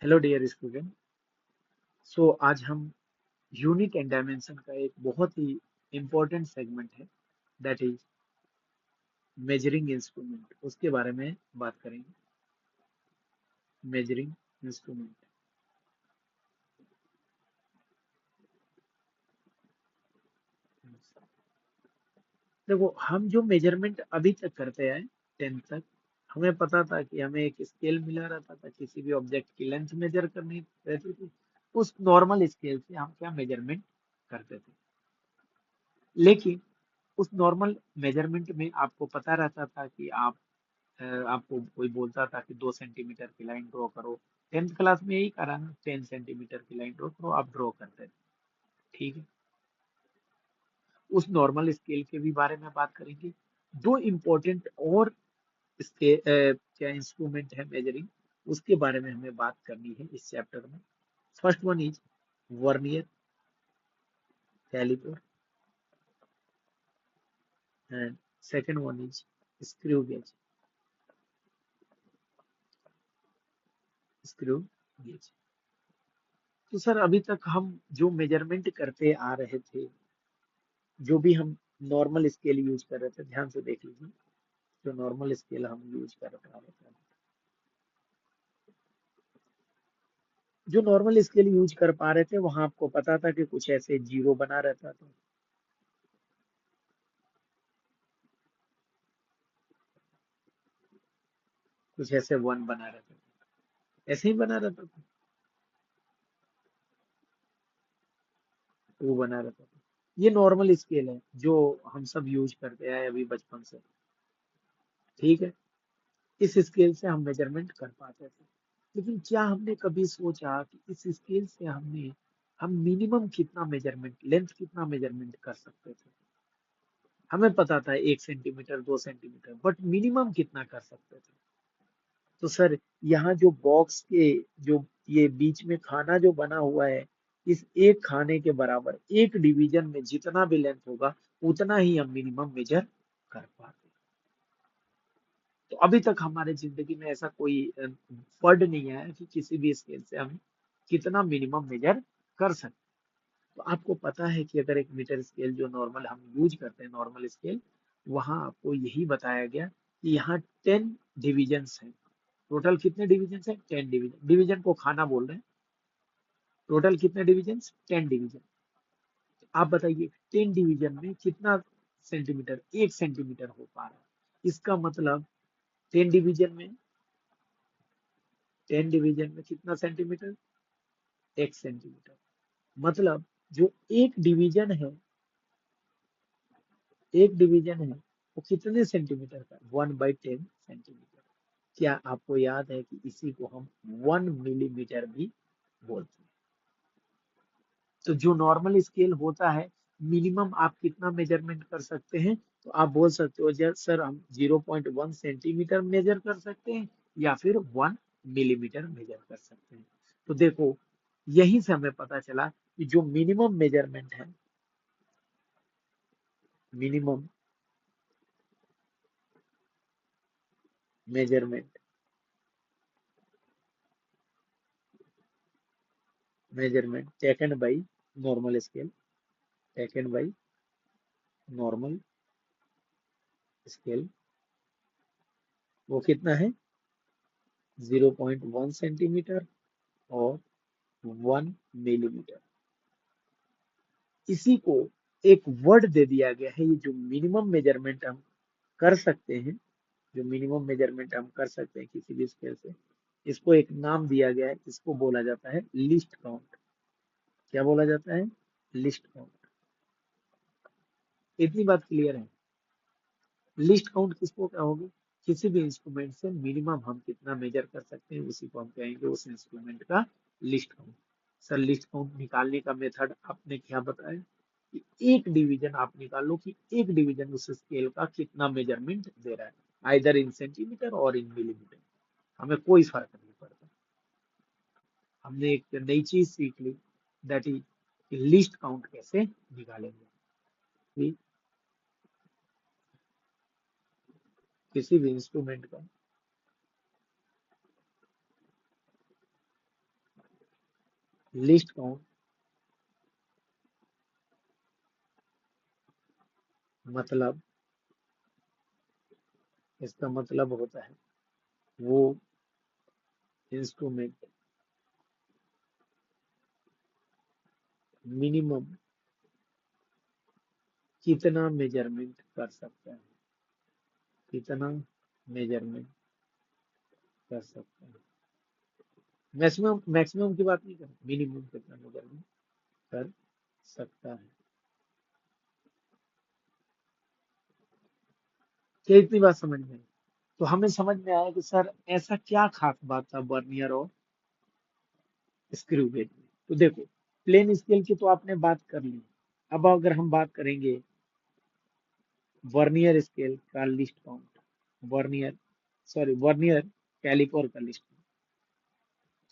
Hello dear student. सो आज हम unit and dimension का एक बहुत ही इम्पोर्टेंट सेगमेंट है, दैट इज मेजरिंग इंस्ट्रूमेंट, उसके बारे में बात करेंगे। मेजरिंग इंस्ट्रूमेंट, देखो हम जो मेजरमेंट अभी तक करते आए 10th तक, हमें पता था कि हमें एक स्केल मिला रहता था, किसी भी ऑब्जेक्ट की लेंथ मेजर करनी रहती थी। उस नॉर्मल स्केल से हम क्या मेजरमेंट करते थे, लेकिन उस नॉर्मल मेजरमेंट में आपको पता रहता था कि आपको कोई बोलता था कि 2 सेंटीमीटर की लाइन ड्रॉ करो। 10th क्लास में यही करा ना, 10 सेंटीमीटर की लाइन ड्रॉ करो, आप ड्रॉ करते थे। ठीक है, उस नॉर्मल स्केल के भी बारे में बात करेंगे। दो इम्पोर्टेंट और क्या इंस्ट्रूमेंट है मेजरिंग, उसके बारे में हमें बात करनी है इस चैप्टर में। First one is vernier caliper and second one is screw gauge. Screw gauge, तो सर अभी तक हम जो मेजरमेंट करते आ रहे थे, जो भी हम नॉर्मल स्केल यूज कर रहे थे, ध्यान से देख लीजिए। जो नॉर्मल स्केल हम यूज कर रहे थे, जो नॉर्मल स्केल यूज कर पा रहे थे, वहां आपको पता था कि कुछ ऐसे जीरो बना रहता था, कुछ ऐसे वन बना रहता था, ऐसे ही बना रहता था, टू बना रहता था। ये नॉर्मल स्केल है जो हम सब यूज करते आए अभी बचपन से। ठीक है, इस स्केल से हम मेजरमेंट कर पाते थे। लेकिन क्या हमने कभी सोचा कि इस स्केल से हम मिनिमम कितना मेजरमेंट, लेंथ कितना मेजरमेंट कर सकते थे? हमें पता था 1 सेंटीमीटर 2 सेंटीमीटर, बट मिनिमम कितना कर सकते थे? तो सर यहाँ जो बॉक्स के जो ये बीच में खाना जो बना हुआ है, इस एक खाने के बराबर एक डिवीजन में जितना भी लेंथ होगा, उतना ही हम मिनिमम मेजर कर पाते। तो अभी तक हमारे जिंदगी में ऐसा कोई वर्ड नहीं आया कि किसी भी स्केल से हम कितना मिनिमम मेजर कर सकते। तो आपको पता है कि अगर एक मीटर स्केल जो नॉर्मल हम यूज करते हैं, नॉर्मल स्केल, वहां आपको यही बताया गया कि यहाँ 10 डिविजन्स हैं। टोटल कितने डिविजन्स हैं? 10 डिवीजन। डिवीजन को खाना बोल रहे हैं। टोटल कितने डिविजन्स? 10 डिवीजन। आप बताइए 10 डिवीजन में कितना सेंटीमीटर, 1 सेंटीमीटर हो पा रहा है? इसका मतलब 10 डिवीजन में, 10 डिवीजन में कितना सेंटीमीटर? 1 सेंटीमीटर। मतलब जो एक डिवीजन है, एक डिवीजन है, वो कितने सेंटीमीटर का? 1/10 सेंटीमीटर। क्या आपको याद है कि इसी को हम 1 मिलीमीटर भी बोलते हैं? तो जो नॉर्मल स्केल होता है, मिनिमम आप कितना मेजरमेंट कर सकते हैं? तो आप बोल सकते हो सर हम 0.1 सेंटीमीटर मेजर कर सकते हैं, या फिर 1 मिलीमीटर मेजर कर सकते हैं। तो देखो, यहीं से हमें पता चला कि जो मिनिमम मेजरमेंट है, minimum measurement, measurement taken by normal scale, taken by normal scale, वो कितना है? 0.1 सेंटीमीटर और 1 मिलीमीटर। इसी को एक वर्ड दे दिया गया है, ये जो मिनिमम मेजरमेंट हम कर सकते हैं, जो मिनिमम मेजरमेंट हम कर सकते हैं किसी भी स्केल से, इसको एक नाम दिया गया है, इसको बोला जाता है लिस्ट काउंट। क्या बोला जाता है? Least count. इतनी बात क्लियर है? लिस्ट काउंट किसको कहोगे? किसी भी इंस्ट्रूमेंट से मिनिमम हम कितना मेजर कर सकते हैं, उसी को हम कहेंगे उस इंस्ट्रूमेंट का least count. Sir list count निकालने का मेथड आपने क्या बताया कि एक डिवीजन आप निकालो कि एक डिवीजन उस स्केल का कितना मेजरमेंट दे रहा है, आइदर इन सेंटीमीटर और इन मिलीमीटर, हमें कोई फर्क नहीं पड़ता। हमने एक नई चीज सीख ली, दैट इज लिस्ट काउंट कैसे निकालेंगे। कि किसी भी इंस्ट्रूमेंट का लिस्ट काउंट मतलब, इसका मतलब होता है वो इंस्ट्रूमेंट मिनिमम कितना मेजरमेंट कर सकता है, कितना मेजरमेंट कर सकता है। मैक्सिमम मैक्सिमम की बात नहीं कर, मिनिमम कितना मेजरमेंट कर सकता है। क्या इतनी बात समझ में आई? तो हमें समझ में आया कि सर ऐसा क्या खास बात था वर्नियर और स्क्रू गेज में। तो देखो, प्लेन स्केल की तो आपने बात कर ली। अब अगर हम बात करेंगे वर्नियर स्केल का least count, vernier vernier caliper का लिस्ट,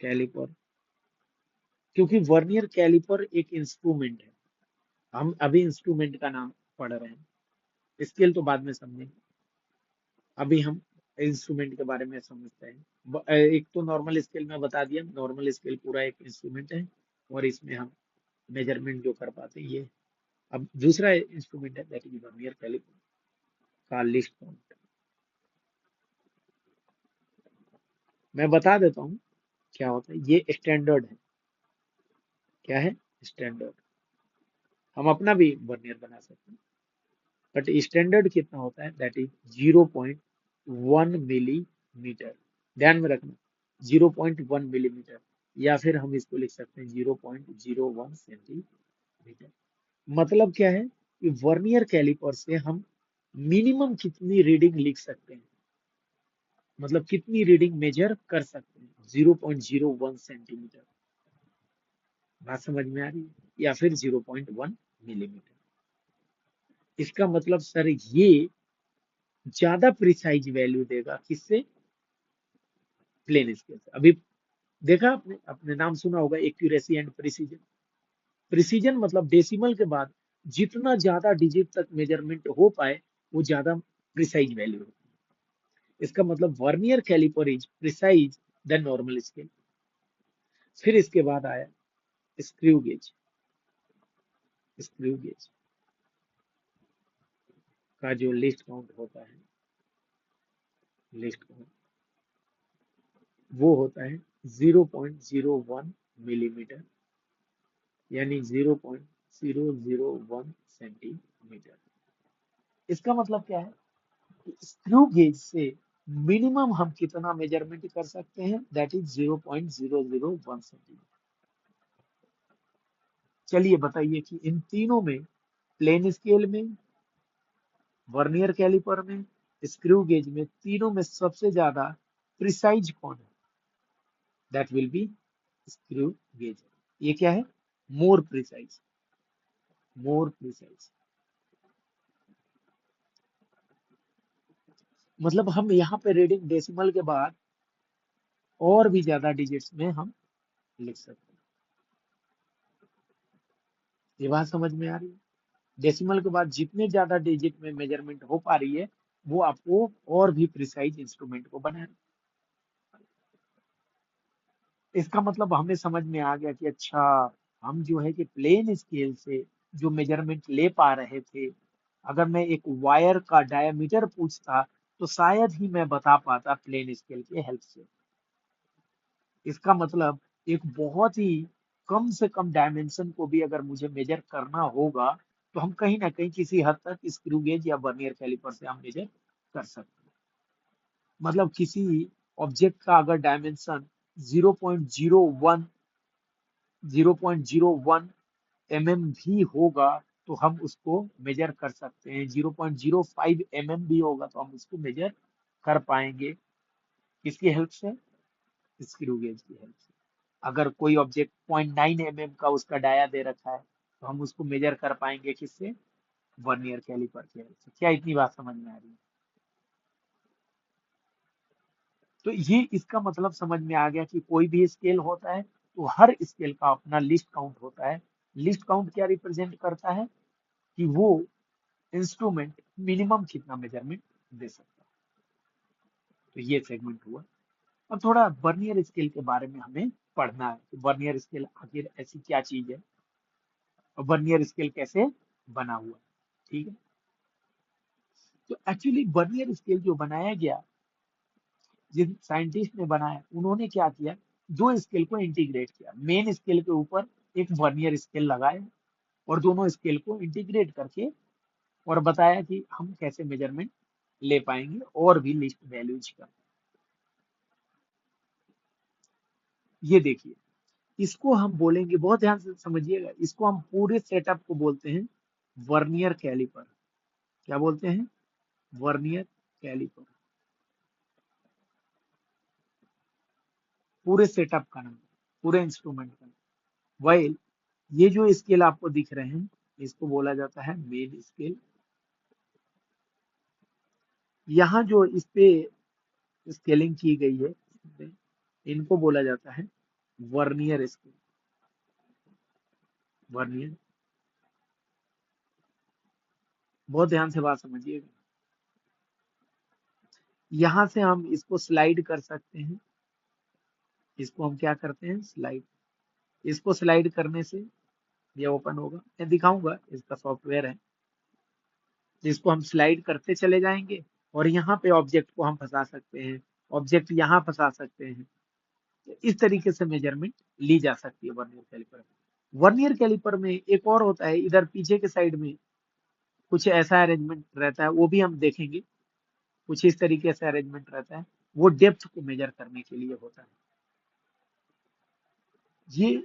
कैलिपर, क्योंकि वर्नियर कैलिपर एक इंस्ट्रूमेंट है। हम अभी इंस्ट्रूमेंट का नाम पढ़ रहे हैं, स्केल तो बाद में समझेंगे। अभी हम इंस्ट्रूमेंट के बारे में समझते हैं। एक तो नॉर्मल स्केल में बता दिया, नॉर्मल स्केल पूरा एक इंस्ट्रूमेंट है और इसमें हम मेजरमेंट जो कर पाते हैं ये। अब दूसरा इंस्ट्रूमेंट है दैट इज वर्नियर कैलिपर का लिस्ट काउंट। मैं बता देता हूँ क्या होता है। ये स्टैंडर्ड है। क्या है? स्टैंडर्ड। हम अपना भी वर्नियर बना सकते हैं, बट स्टैंडर्ड कितना होता है दैट इज 0.1 मिलीमीटर। ध्यान में रखना, 0.1 मिलीमीटर, या फिर हम इसको लिख सकते हैं 0.01 सेंटीमीटर। मतलब क्या है कि वर्नियर कैलिपर से हम मिनिमम कितनी रीडिंग लिख सकते हैं, मतलब कितनी रीडिंग मेजर कर सकते हैं, 0.01 सेंटीमीटर। बात समझ में आ रही है? या फिर 0.1 मिलीमीटर। इसका मतलब सर ये ज्यादा प्रिसाइज वैल्यू देगा किससे? प्लेन स्केल से। अभी देखा आपने, अपने नाम सुना होगा एक्यूरेसी एंड प्रिसीजन। प्रिसीजन मतलब डेसिमल के बाद जितना ज्यादा डिजिट तक मेजरमेंट हो पाए वो ज्यादा प्रिसाइज वैल्यू है। इसका मतलब vernier caliper is precise then normal scale. फिर इसके बाद आया स्क्रू गेज। स्क्रू गेज का जो लिस्ट काउंट होता है, लिस्ट काउंट वो होता है 0.01 मिलीमीटर, यानी 0.001 सेंटीमीटर। इसका मतलब क्या है कि स्क्रू गेज से मिनिमम हम कितना मेजरमेंट कर सकते हैं दैट इज 0.001 सेंटीमीटर। चलिए बताइए कि इन तीनों में, प्लेन स्केल में, वर्नियर कैलिपर में, स्क्रू गेज में, तीनों में सबसे ज्यादा प्रिसाइज कौन है? That will be screw gauge. ये क्या है? More precise, more precise. मतलब हम यहाँ पे रीडिंग डेसिमल के बाद और भी ज्यादा डिजिट्स में हम लिख सकते हैं। ये बात समझ में आ रही है? डेसिमल के बाद जितने ज्यादा डिजिट में मेजरमेंट हो पा रही है वो आपको और भी प्रिसाइज इंस्ट्रूमेंट को बनाए। इसका मतलब हमें समझ में आ गया कि अच्छा, हम जो है कि प्लेन स्केल से जो मेजरमेंट ले पा रहे थे, अगर मैं एक वायर का डायमीटर पूछता तो शायद ही मैं बता पाता प्लेन स्केल के हेल्प से। इसका मतलब एक बहुत ही कम से कम डायमेंशन को भी अगर मुझे मेजर करना होगा तो हम कहीं ना कहीं किसी हद तक स्क्रू गेज या वर्नियर कैलिपर से हम मेजर कर सकते हैं। मतलब किसी ऑब्जेक्ट का अगर डायमेंशन 0.01 0.01 भी होगा तो हम उसको मेजर कर सकते हैं। 0.05 भी होगा तो हम उसको मेजर कर पाएंगे। किसकी हेल्प से? स्क्रू गेज की हेल्प से। अगर कोई ऑब्जेक्ट 0.9 का उसका डाया दे रखा है तो हम उसको मेजर कर पाएंगे किससे? वर्नियर कैलिपर की हेल्प से। क्या इतनी बात समझ में आ रही है? तो ये इसका मतलब समझ में आ गया कि कोई भी स्केल होता है तो हर स्केल का अपना लिस्ट काउंट होता है। लिस्ट काउंट क्या रिप्रेजेंट करता है? कि वो इंस्ट्रूमेंट मिनिमम कितना मेजरमेंट दे सकता है। तो ये सेगमेंट हुआ। अब थोड़ा वर्नियर स्केल के बारे में हमें पढ़ना है कि वर्नियर स्केल आखिर ऐसी क्या चीज है और वर्नियर स्केल कैसे बना हुआ है। ठीक है, तो एक्चुअली वर्नियर स्केल जो बनाया गया, जिन साइंटिस्ट ने बनाया, उन्होंने क्या किया, दो स्केल को इंटीग्रेट किया। मेन स्केल के ऊपर एक वर्नियर स्केल लगाया और दोनों स्केल को इंटीग्रेट करके और बताया कि हम कैसे मेजरमेंट ले पाएंगे और भी लिस्ट वैल्यूज का। ये देखिए, इसको हम बोलेंगे, बहुत ध्यान से समझिएगा, इसको हम पूरे सेटअप को बोलते हैं वर्नियर कैलिपर। क्या बोलते हैं? Vernier caliper. पूरे सेटअप का नाम, पूरे इंस्ट्रूमेंट का। वाइल ये जो स्केल आपको दिख रहे हैं, इसको बोला जाता है मेन स्केल। यहाँ जो इस पे स्केलिंग की गई है, इनको बोला जाता है वर्नियर स्केल। वर्नियर, बहुत ध्यान से बात समझिएगा। यहां से हम इसको स्लाइड कर सकते हैं। इसको हम क्या करते हैं? स्लाइड। इसको स्लाइड करने से ये ओपन होगा, मैं दिखाऊंगा, इसका सॉफ्टवेयर है। इसको हम स्लाइड करते चले जाएंगे और यहाँ पे ऑब्जेक्ट को हम फंसा सकते हैं, ऑब्जेक्ट यहाँ फंसा सकते हैं। तो इस तरीके से मेजरमेंट ली जा सकती है वर्नियर कैलिपर में। वर्नियर कैलिपर में एक और होता है, इधर पीछे के साइड में कुछ ऐसा अरेंजमेंट रहता है, वो भी हम देखेंगे। कुछ इस तरीके से अरेंजमेंट रहता है, वो डेप्थ को मेजर करने के लिए होता है। ये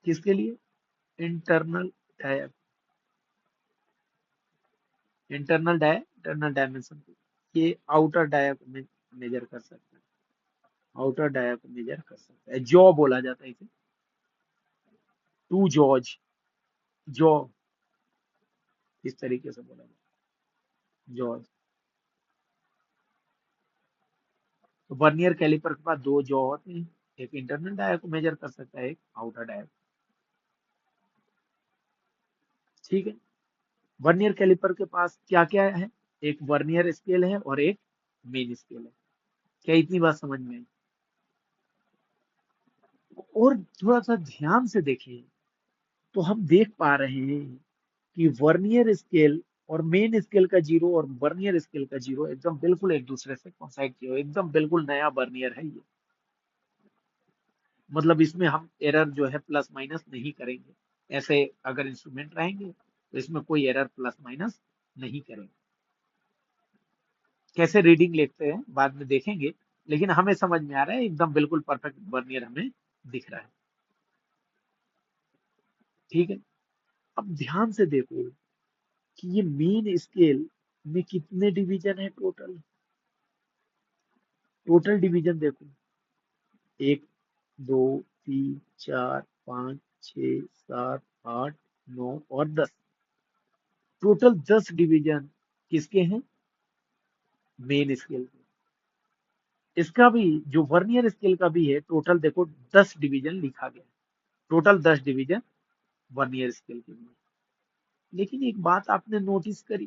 किसके लिए? Internal dia, internal dimension. ये आउटर डाया को मेजर कर सकता है, आउटर डाया को मेजर कर सकता है। जॉ बोला जाता है इसे, टू जॉज, जॉ, इस तरीके से बोला जाता है, जॉज। तो वर्नियर कैलिपर के पास दो जॉ होते हैं, एक इंटरनल डाया को मेजर कर सकता है, एक आउटर डाया। ठीक है, वर्नियर कैलिपर के पास क्या क्या है? एक वर्नियर स्केल है और एक मेन स्केल है। क्या इतनी बात समझ में आई? और थोड़ा सा ध्यान से देखें तो हम देख पा रहे हैं कि वर्नियर स्केल और मेन स्केल का जीरो और वर्नियर स्केल का जीरो एकदम बिल्कुल एक दूसरे से कोइंसाइड किया हुआ है। एकदम बिल्कुल नया वर्नियर है ये। मतलब इसमें हम एरर जो है प्लस माइनस नहीं करेंगे। ऐसे अगर इंस्ट्रूमेंट रहेंगे तो इसमें कोई एरर प्लस माइनस नहीं करेंगे। कैसे रीडिंग लेते हैं बाद में देखेंगे, लेकिन हमें समझ में आ रहा है एकदम बिल्कुल परफेक्ट वर्नियर हमें दिख रहा है। ठीक है, अब ध्यान से देखो कि ये मेन स्केल में कितने डिवीजन है टोटल। टोटल डिवीजन देखो, एक, दो, तीन, चार, पाँच, छ, सात, आठ, नौ और 10। टोटल 10 डिवीजन किसके हैं? मेन स्केल के। इसका भी जो वर्नियर स्केल का भी है, टोटल देखो 10 डिवीजन लिखा गया। टोटल 10 डिवीजन वर्नियर स्केल के लिए। लेकिन एक बात आपने नोटिस करी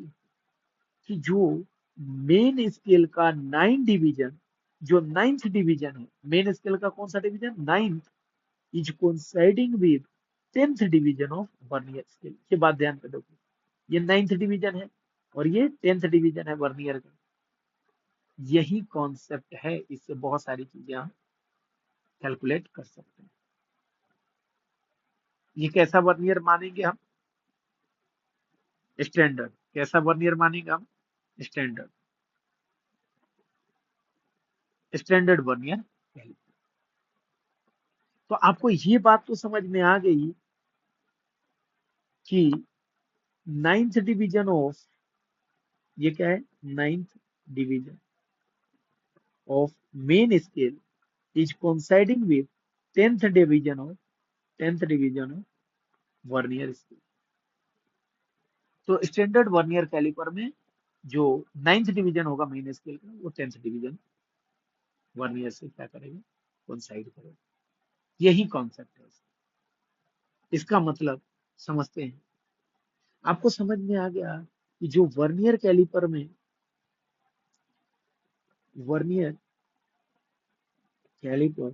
कि जो मेन स्केल का 9 डिवीजन, जो 9th डिवीजन है, मेन स्केल का कौन सा division? 9th, is coinciding with 10th division of vernier scale. ये बात ध्यान पे देखो, ये 9th डिवीजन है और ये 10th डिवीजन है वर्नियर का। यही कॉन्सेप्ट है, इससे बहुत सारी चीजें हम कैलकुलेट कर सकते हैं। ये कैसा वर्नियर मानेंगे हम? स्टैंडर्ड। कैसा वर्नियर मानेंगे हम? Standard, standard vernier. तो आपको ये बात तो समझ में आ गई कि 9th डिवीजन ऑफ, ये क्या है? 9th division of main scale is coinciding with 10th division of, 10th division of vernier scale. तो स्टैंडर्ड वर्नियर कैलिपर में जो 9th डिवीजन होगा मेन स्केल का, वो 10th डिवीजन वर्नियर से क्या करेगा? कोइंसाइड करेगा। यही कॉन्सेप्ट है इसका मतलब समझते हैं। आपको समझ में आ गया कि जो वर्नियर कैलिपर में, वर्नियर कैलिपर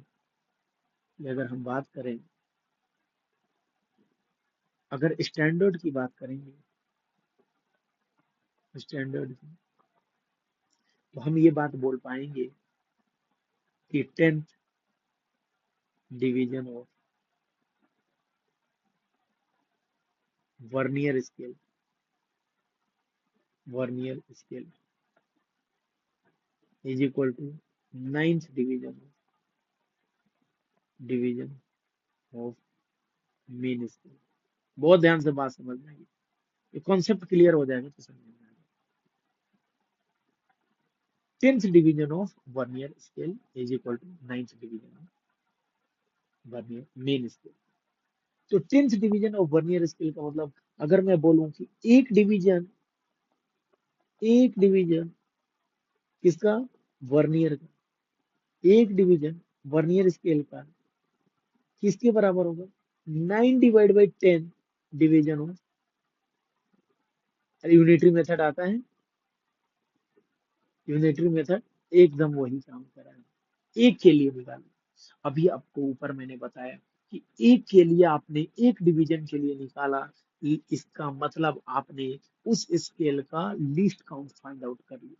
कि अगर हम बात करें, अगर स्टैंडर्ड की बात करेंगे, स्टैंडर्ड की, तो हम ये बात बोल पाएंगे कि 10th division of vernier scale, vernier scale is equal to 9th division of main scale. बहुत ध्यान से बात समझना है, ये कॉन्सेप्ट क्लियर हो जाएगा तो समझ में आएगा। 10th division of vernier scale is equal to 9th division of vernier main scale. तो 10th division of vernier scale का मतलब, अगर मैं बोलूं कि एक डिवीजन किसका, वर्नियर का, एक डिवीजन वर्नियर स्केल का किसके बराबर होगा, 9/10 डिवीजन ऑफ, यूनिटरी मेथड आता है, यूनिटरी मेथड एकदम वही काम कर रहा है। एक के लिए निकाला, अभी आपको ऊपर मैंने बताया कि एक के लिए आपने एक डिवीजन के लिए निकाला, इसका मतलब आपने उस स्केल का लीस्ट काउंट फाइंड आउट कर लिया,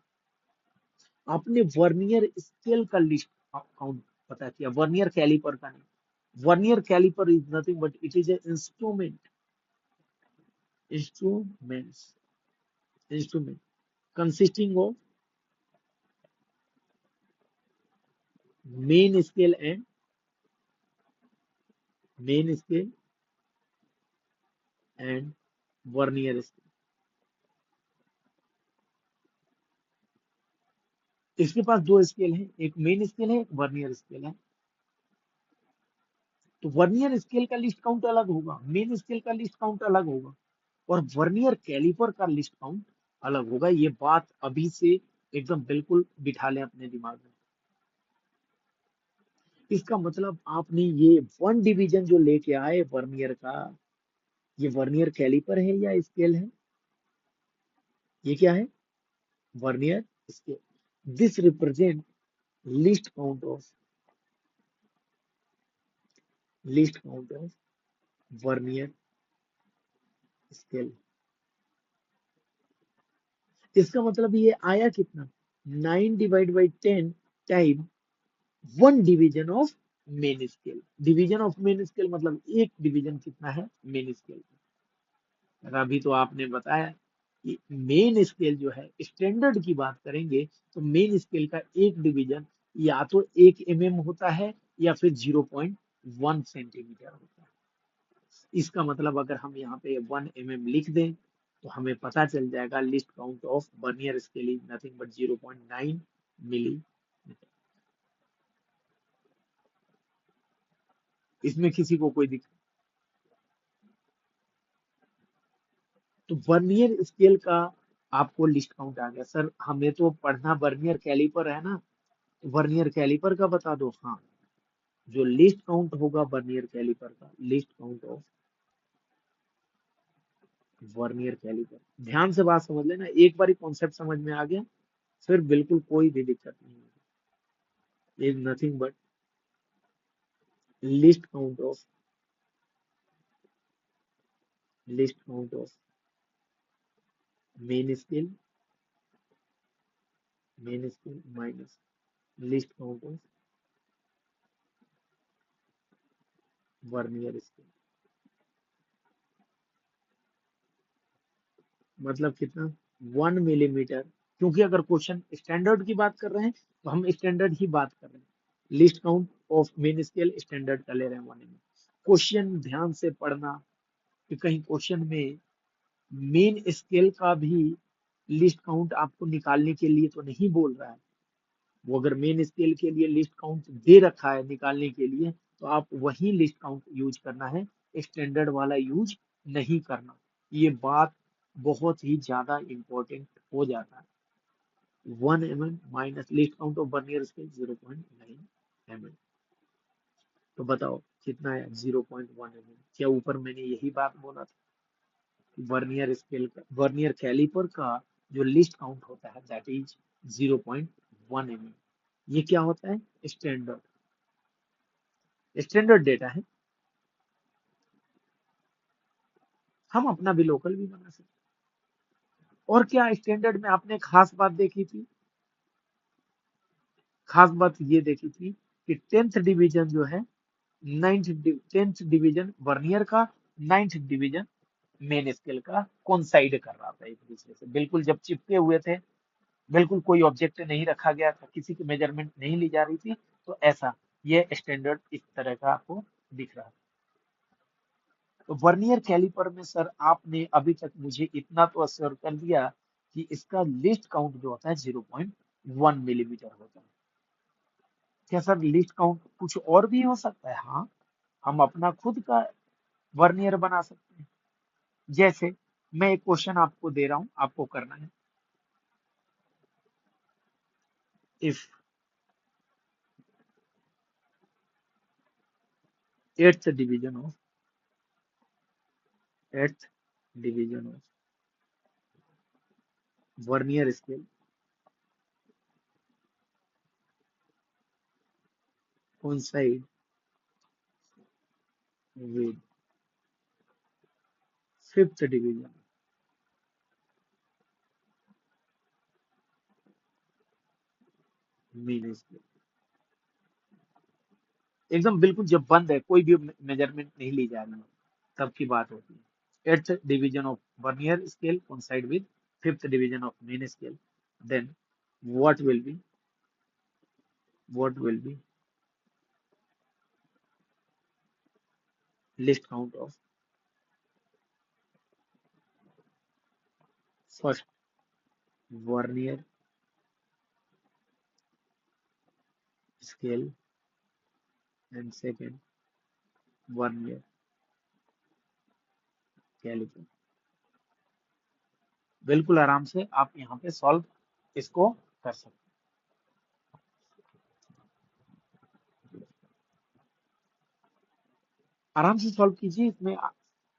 आपने वर्नियर स्केल का लीस्ट काउंट पता किया, वर्नियर कैलिपर का नहीं। Vernier caliper is nothing but it is a instruments instrument consisting of main scale and main scale and vernier scale. इसके पास दो स्केल हैं, एक मेन स्केल है, एक वर्नियर स्केल है। तो वर्नियर स्केल का लिस्ट काउंट अलग होगा, मेन स्केल का लिस्ट काउंट अलग होगा, और वर्नियर कैलिपर का लिस्ट काउंट अलग होगा। ये बात अभी से एकदम बिल्कुल बिठा लें अपने दिमाग में। इसका मतलब आपने ये वन डिवीजन जो लेके आए वर्नियर का, ये वर्नियर कैलिपर है या स्केल है, ये क्या है, vernier scale. This represent least count of least count of vernier scale. इसका मतलब ये आया कितना, 9/10 time one division of main scale. Division of main scale मतलब एक डिवीजन कितना है मेन स्केल। अभी तो आपने बताया कि मेन स्केल जो है, स्टैंडर्ड की बात करेंगे तो मेन स्केल का एक डिवीजन या तो 1 mm होता है या फिर 0.1 सेंटीमीटर होता है। इसका मतलब अगर हम यहाँ पे 1 mm लिख दें तो हमें पता चल जाएगा list count of vernier scale is nothing but 0.9 millimetre. इसमें किसी को कोई दिक्कत, तो वर्नियर स्केल का आपको लिस्ट काउंट आ गया। सर हमें तो पढ़ना वर्नियर कैलिपर है ना, वर्नियर कैलिपर का बता दो। हाँ, जो लिस्ट काउंट होगा वर्नियर कैलिपर का, least count of vernier caliper, ध्यान से बात समझ लेना, एक बार कॉन्सेप्ट समझ में आ गया फिर बिल्कुल कोई भी दिक्कत नहीं है। Is nothing but least count of, list count of main scale, main scale minus least count of vernier scale. मतलब कितना, 1 मिलीमीटर। क्योंकि अगर क्वेश्चन स्टैंडर्ड की बात कर रहे हैं तो हम स्टैंडर्ड ही बात कर रहे हैं, list count of main scale standard का ले रहे हैं 1 mm। क्वेश्चन ध्यान से पढ़ना कि कहीं क्वेश्चन में मेन स्केल का भी लिस्ट काउंट आपको निकालने के लिए तो नहीं बोल रहा है। वो अगर मेन स्केल के लिए लिस्ट काउंट दे रखा है निकालने के लिए तो आप वही लिस्ट काउंट यूज करना है, स्टैंडर्ड वाला यूज नहीं करना। ये बात बहुत ही ज्यादा इंपॉर्टेंट हो जाता है। 1 mm minus least count of vernier scale 0.9 mm। तो बताओ कितना है, 0.1 mm। क्या ऊपर मैंने यही बात बोला था, वर्नियर स्केल का, वर्नियर कैलिपर का जो लिस्ट काउंट होता है दैट इज 0.1 mm। ये क्या होता है, स्टैंडर्ड। स्टैंडर्ड डेटा है, हम अपना भी लोकल भी बना सकते। और क्या स्टैंडर्ड में आपने खास बात देखी थी? खास बात ये देखी थी कि टेंथ डिवीजन जो है, टेंथ डिवीजन वर्नियर का, नाइन्थ डिवीजन मेन स्केल का कोइंसाइड कर रहा था एक दूसरे से, बिल्कुल जब चिपके हुए थे, बिल्कुल कोई ऑब्जेक्ट नहीं रखा गया था, किसी की मेजरमेंट नहीं ली जा रही थी, तो ऐसा ये स्टैंडर्ड इस तरह का आपको दिख रहा है। तो वर्नियर कैलिपर में सर आपने अभी तक मुझे इतना तो अश्योर कर दिया कि इसका लीस्ट काउंट जो होता है 0.1 मिलीमीटर होता है। क्या सर लीस्ट काउंट कुछ और भी हो सकता है? हाँ, हम अपना खुद का वर्नियर बना सकते हैं। जैसे मैं एक क्वेश्चन आपको दे रहा हूं, आपको करना है। If eighth division of eighth division of vernier scale coincide with fifth division mean scale, एकदम बिल्कुल जब बंद है, कोई भी मेजरमेंट नहीं ली जा रही है, तब की बात होती है। Eighth division of vernier scale coincide with fifth division of mean scale, then what will be what will be list count of first vernier scale and second vernier caliper. बिल्कुल आराम से आप यहाँ पे सॉल्व इसको कर सकते हैं, आराम से सॉल्व कीजिए, इसमें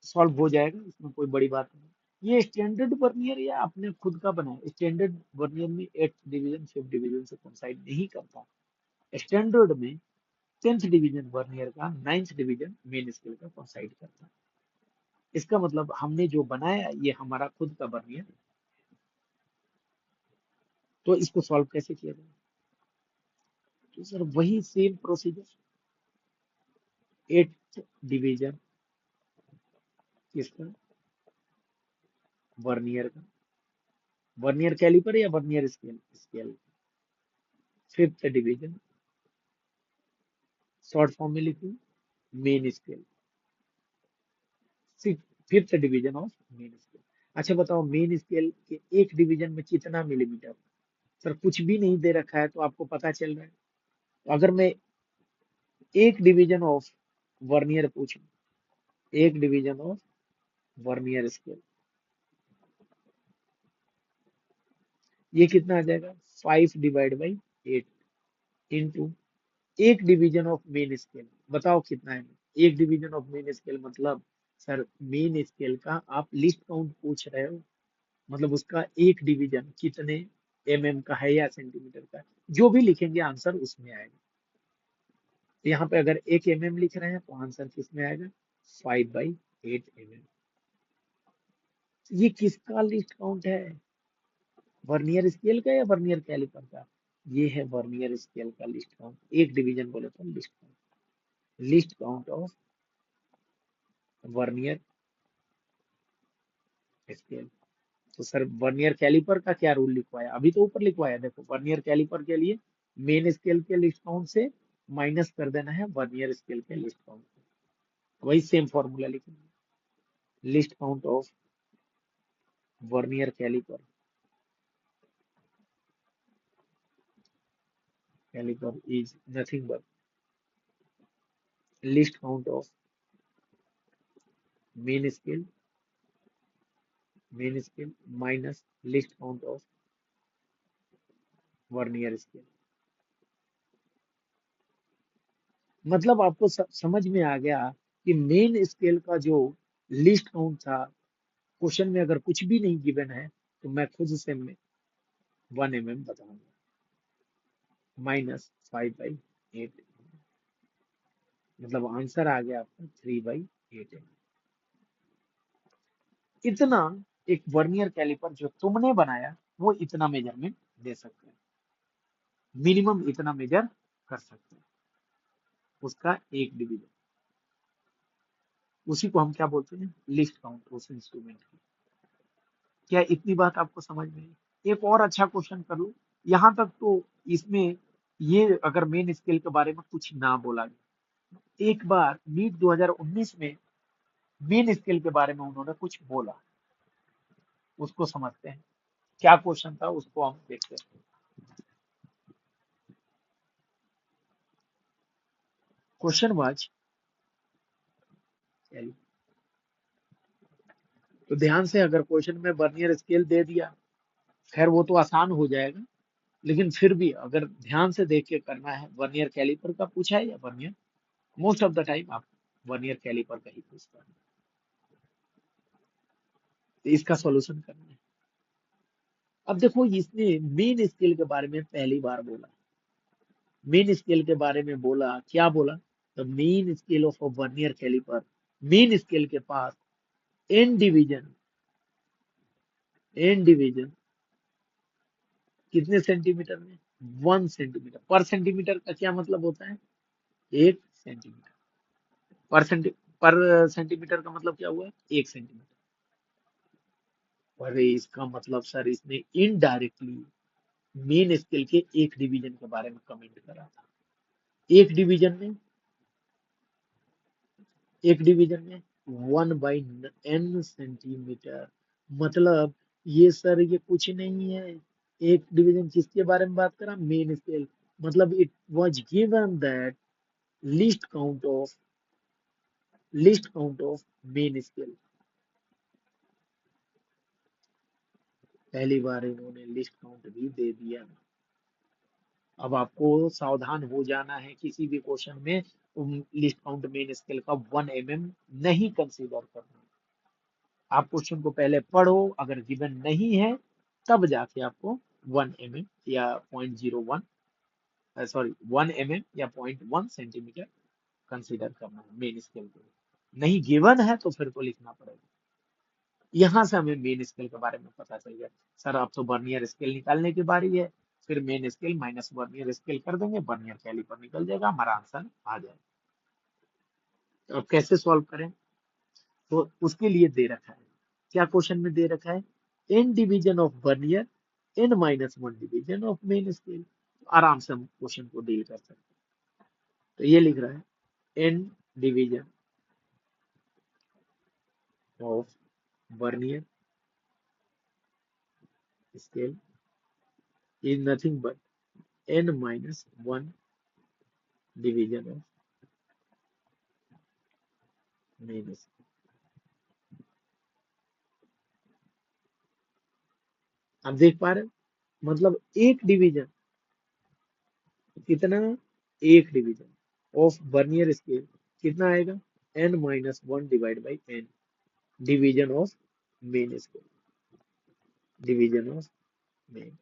सॉल्व हो जाएगा, इसमें कोई बड़ी बात नहीं। ये स्टैंडर्ड वर्नियर या आपने खुद का बनाया? स्टैंडर्ड वर्नियर में एट्थ डिवीजन फिफ्थ डिवीजन से कोइंसाइड नहीं करता, स्टैंडर्ड में टेंथ डिवीजन वर्नियर का नाइन्थ डिवीजन मेन स्केल का कोइंसाइड करता है। इसका मतलब हमने जो बनाया ये हमारा खुद का वर्नियर। तो इसको सॉल्व कैसे किया जाए? तो सर वही सेम प्रोसीजर, एट्थ डिवीजन किसका? वर्नियर का, वर्नियर कैलिपर या vernier scale? Scale. Fifth division short form में लिखूं, main scale. Fifth division of main scale. अच्छा बताओ, मेन स्केल के एक डिवीजन में कितना मिलीमीटर? सर कुछ भी नहीं दे रखा है तो आपको पता चल रहा है। तो अगर मैं एक डिवीजन ऑफ वर्नियर पूछूं, एक डिवीजन ऑफ वर्नियर स्केल, ये कितना आ जाएगा? 5/8 इंटू एक डिवीजन ऑफ मेन स्केल, बताओ कितना है? एक डिवीजन ऑफ मेन स्केल मतलब सर मेन स्केल का आप लिस्ट काउंट पूछ रहे हो, मतलब उसका एक डिवीजन कितने का है या सेंटीमीटर का है, जो भी लिखेंगे आंसर उसमें आएगा। तो यहाँ पे अगर एक लिख रहे हैं तो आंसर किस में आएगा? 5/8 ये किसका लिस्ट काउंट है? वर्नियर स्केल का या वर्नियर कैलिपर का? ये है वर्नियर स्केल का लिस्ट काउंट, एक डिवीजन बोले तो list count, list count of vernier scale. तो सर वर्नियर कैलिपर का क्या रूल लिखवाया? अभी तो ऊपर लिखवाया, देखो वर्नियर कैलिपर के लिए मेन स्केल के लिस्ट काउंट से माइनस कर देना है वर्नियर स्केल के लिस्ट काउंट, वही सेम फॉर्मूला लिखेंगे। Least count of vernier caliper, caliper is nothing but least count of main scale, main scale minus least count of vernier scale. मतलब आपको समझ में आ गया कि मेन स्केल का जो लिस्ट काउंट था, क्वेश्चन में अगर कुछ भी नहीं गिवन है तो मैं खुद से 1 बताऊंगा, -5/8। मतलब आंसर आ गया आपका 3/8 mm। इतना एक वर्नियर कैलिपर जो तुमने बनाया वो इतना मेजरमेंट दे सकते हैं, मिनिमम इतना मेजर कर सकते हैं, उसका एक डिवीजन। उसी को हम क्या बोलते हैं, लिस्ट काउंट उस इंस्ट्रूमेंट की। क्या इतनी बात आपको समझ में आई? एक और अच्छा क्वेश्चन कर लो। यहाँ तक तो इसमें ये अगर मेन स्केल के बारे में कुछ ना बोला गया, एक बार नीट 2019 में मेन स्केल के बारे में उन्होंने कुछ बोला, उसको समझते हैं। क्या क्वेश्चन था उसको हम देखते हैं। क्वेश्चन वाज, तो ध्यान से, अगर क्वेश्चन में वर्नियर स्केल दे दिया, खैर वो तो आसान हो जाएगा, लेकिन फिर भी अगर ध्यान से देख के करना है, वर्नियर कैलिपर का पूछा है या vernier, most of the time आप वर्नियर कैलिपर का ही पूछता है। तो इसका सॉल्यूशन करना है। अब देखो, इसने मेन स्केल के बारे में पहली बार बोला, मेन स्केल के बारे में बोला, क्या बोला, the main scale of a vernier caliper, main scale के पास एन डिवीजन, एन डिवीजन कितने सेंटीमीटर में, 1 सेंटीमीटर। पर सेंटीमीटर का क्या मतलब होता है, 1 सेंटीमीटर। पर सेंटीमीटर का मतलब क्या हुआ, 1 सेंटीमीटर। अरे इसका मतलब सर इसने इनडायरेक्टली मेन स्केल के एक डिवीजन के बारे में कमेंट करा था। एक डिवीजन में, एक डिवीजन में 1/n सेंटीमीटर। मतलब ये सर ये कुछ नहीं है। एक डिवीजन किसके बारे में बात करा, मेन स्केल। मतलब it was given that least count of, least count of main scale. पहली बार इन्होंने लिस्ट काउंट भी दे दिया। अब आपको सावधान हो जाना है, किसी भी क्वेश्चन में लिस्ट काउंट मेन स्केल का 1 mm नहीं कंसीडर करना। आप क्वेश्चन को पहले पढ़ो, अगर गिवन नहीं है तब जाके आपको 1 mm या 0.01, सॉरी 1 mm या 0.1 सेंटीमीटर कंसीडर करना है मेन स्केल को। नहीं गिवन है तो फिर तो लिखना पड़ेगा। यहाँ से हमें मेन स्केल के बारे में पता चल गया। सर अब तो वर्नियर स्केल निकालने की बारी है, फिर main scale minus vernier scale कर देंगे, वर्नियर कैलिपर निकल जाएगा, हमारा आंसर आ जाएगा। तो अब कैसे सॉल्व करें, तो उसके लिए दे रखा है, क्या क्वेश्चन में दे रखा है, n division of vernier, n-1 division of main scale. आराम से हम क्वेश्चन को डील कर सकते हैं। तो ये लिख रहा है, n division of vernier scale is nothing but n-1 division of main scale. आप देख पा रहे हो, मतलब एक डिवीजन कितना, एक डिवीजन ऑफ वर्नियर स्केल कितना आएगा, n-1 divide by n division of main scale, division of main.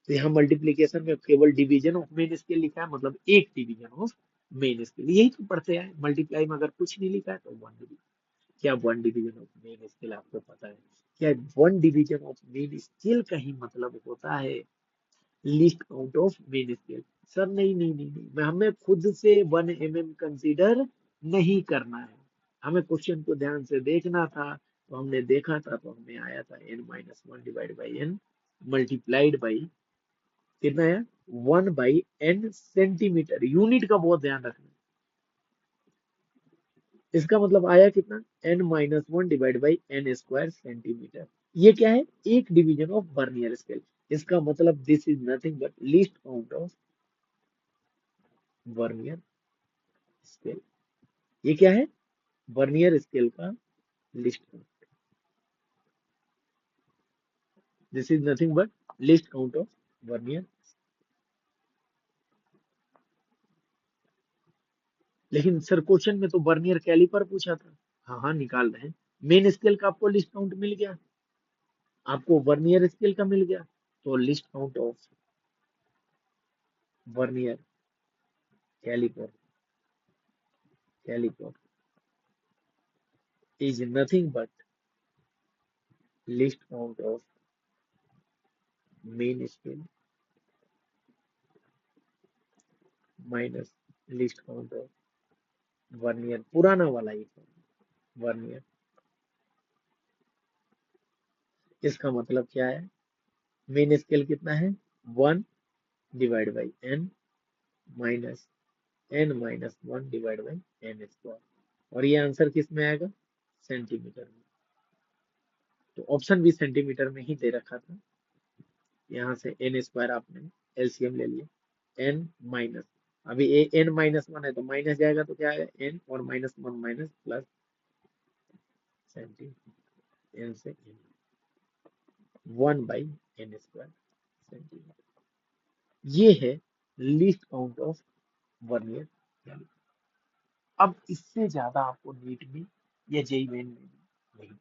तो यहाँ मल्टीप्लीकेशन में केवल डिवीजन ऑफ मेन स्केल लिखा है, मतलब एक डिवीजन ऑफ मेन स्केल, यही तो पढ़ते हैं। मल्टीप्लाई में अगर कुछ नहीं लिखा है तो 1 डिवीजन। क्या 1 डिवीजन ऑफ मेन स्केल आपको पता है, क्या 1 डिवीजन ऑफ मेन स्केल का ही मतलब होता है least count of main scale. Sir नहीं नहीं नहीं नहीं, हमें खुद से 1 mm कंसीडर नहीं करना है, हमें क्वेश्चन को ध्यान से देखना था। तो हमने देखा था, तो हमें आया था n-1 divide by n multiplied by कितना है, 1/n सेंटीमीटर। यूनिट का बहुत ध्यान रखना। इसका मतलब आया कितना, n-1 divide by n square centimeter. ये क्या है, एक डिवीजन ऑफ वर्नियर स्केल। इसका मतलब this is nothing but least count of vernier scale. ये क्या है, वर्नियर स्केल का least count. This is nothing but least count of vernier. लेकिन सर क्वेश्चन में तो वर्नियर कैलिपर पूछा था। हाँ हाँ निकाल रहे हैं। मेन स्केल का आपको लिस्ट काउंट मिल गया, आपको वर्नियर स्केल का मिल गया, तो list count of vernier caliper. Caliper is nothing but least count of main scale minus least count of vernier, पुराना वाला ही वर्नियर। इसका मतलब क्या है, मेन स्केल कितना है 1 divide by n minus n-1 divide by n square, और ये आंसर किस में आएगा सेंटीमीटर में। तो ऑप्शन भी सेंटीमीटर में ही दे रखा था, यहाँ से एन स्क्वायर आपने एलसीएम ले लिया, एन माइनस, अभी n-1 है तो माइनस जाएगा तो क्या आएगा n और -1 माइनस प्लस सेंटी, एन से n 1 by n square centimeter. ये है least count of vernier caliper. अब इससे ज्यादा आपको नीट में या जेईई मेन में नहीं।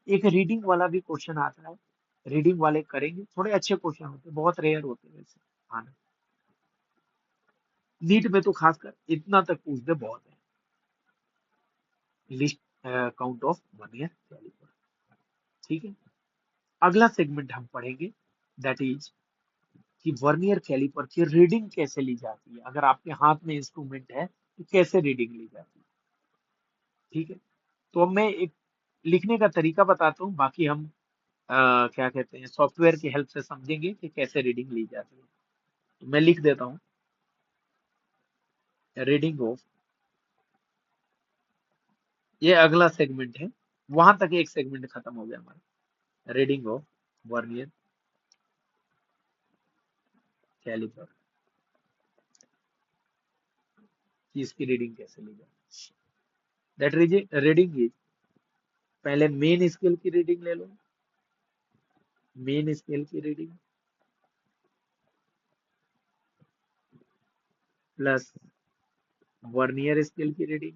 एक रीडिंग वाला भी क्वेश्चन आता है, रीडिंग वाले करेंगे, थोड़े अच्छे क्वेश्चन होते हैं, बहुत रेयर होते हैं वैसे आना। नीट में तो खासकर इतना तक पूछ दे बहुत है, least count of vernier caliper. ठीक है, अगला सेगमेंट हम पढ़ेंगे, दैट इज कि वर्नियर कैलिपर की रीडिंग कैसे ली जाती है, अगर आपके हाथ में इंस्ट्रूमेंट है तो कैसे रीडिंग ली जाती है। ठीक है, तो अब मैं एक लिखने का तरीका बताता हूँ, बाकी हम क्या कहते हैं सॉफ्टवेयर की हेल्प से समझेंगे कि कैसे रीडिंग ली जाती है। तो मैं लिख देता हूँ रीडिंग ऑफ, ये अगला सेगमेंट है, वहां तक एक सेगमेंट खत्म हो गया हमारा, रीडिंग ऑफ वर्नियर कैलिपर कि इसकी रीडिंग कैसे ली जाए। दैट रीडिंग इज, पहले मेन स्केल की रीडिंग ले लो, मेन स्केल की रीडिंग प्लस वर्नियर स्केल की रीडिंग,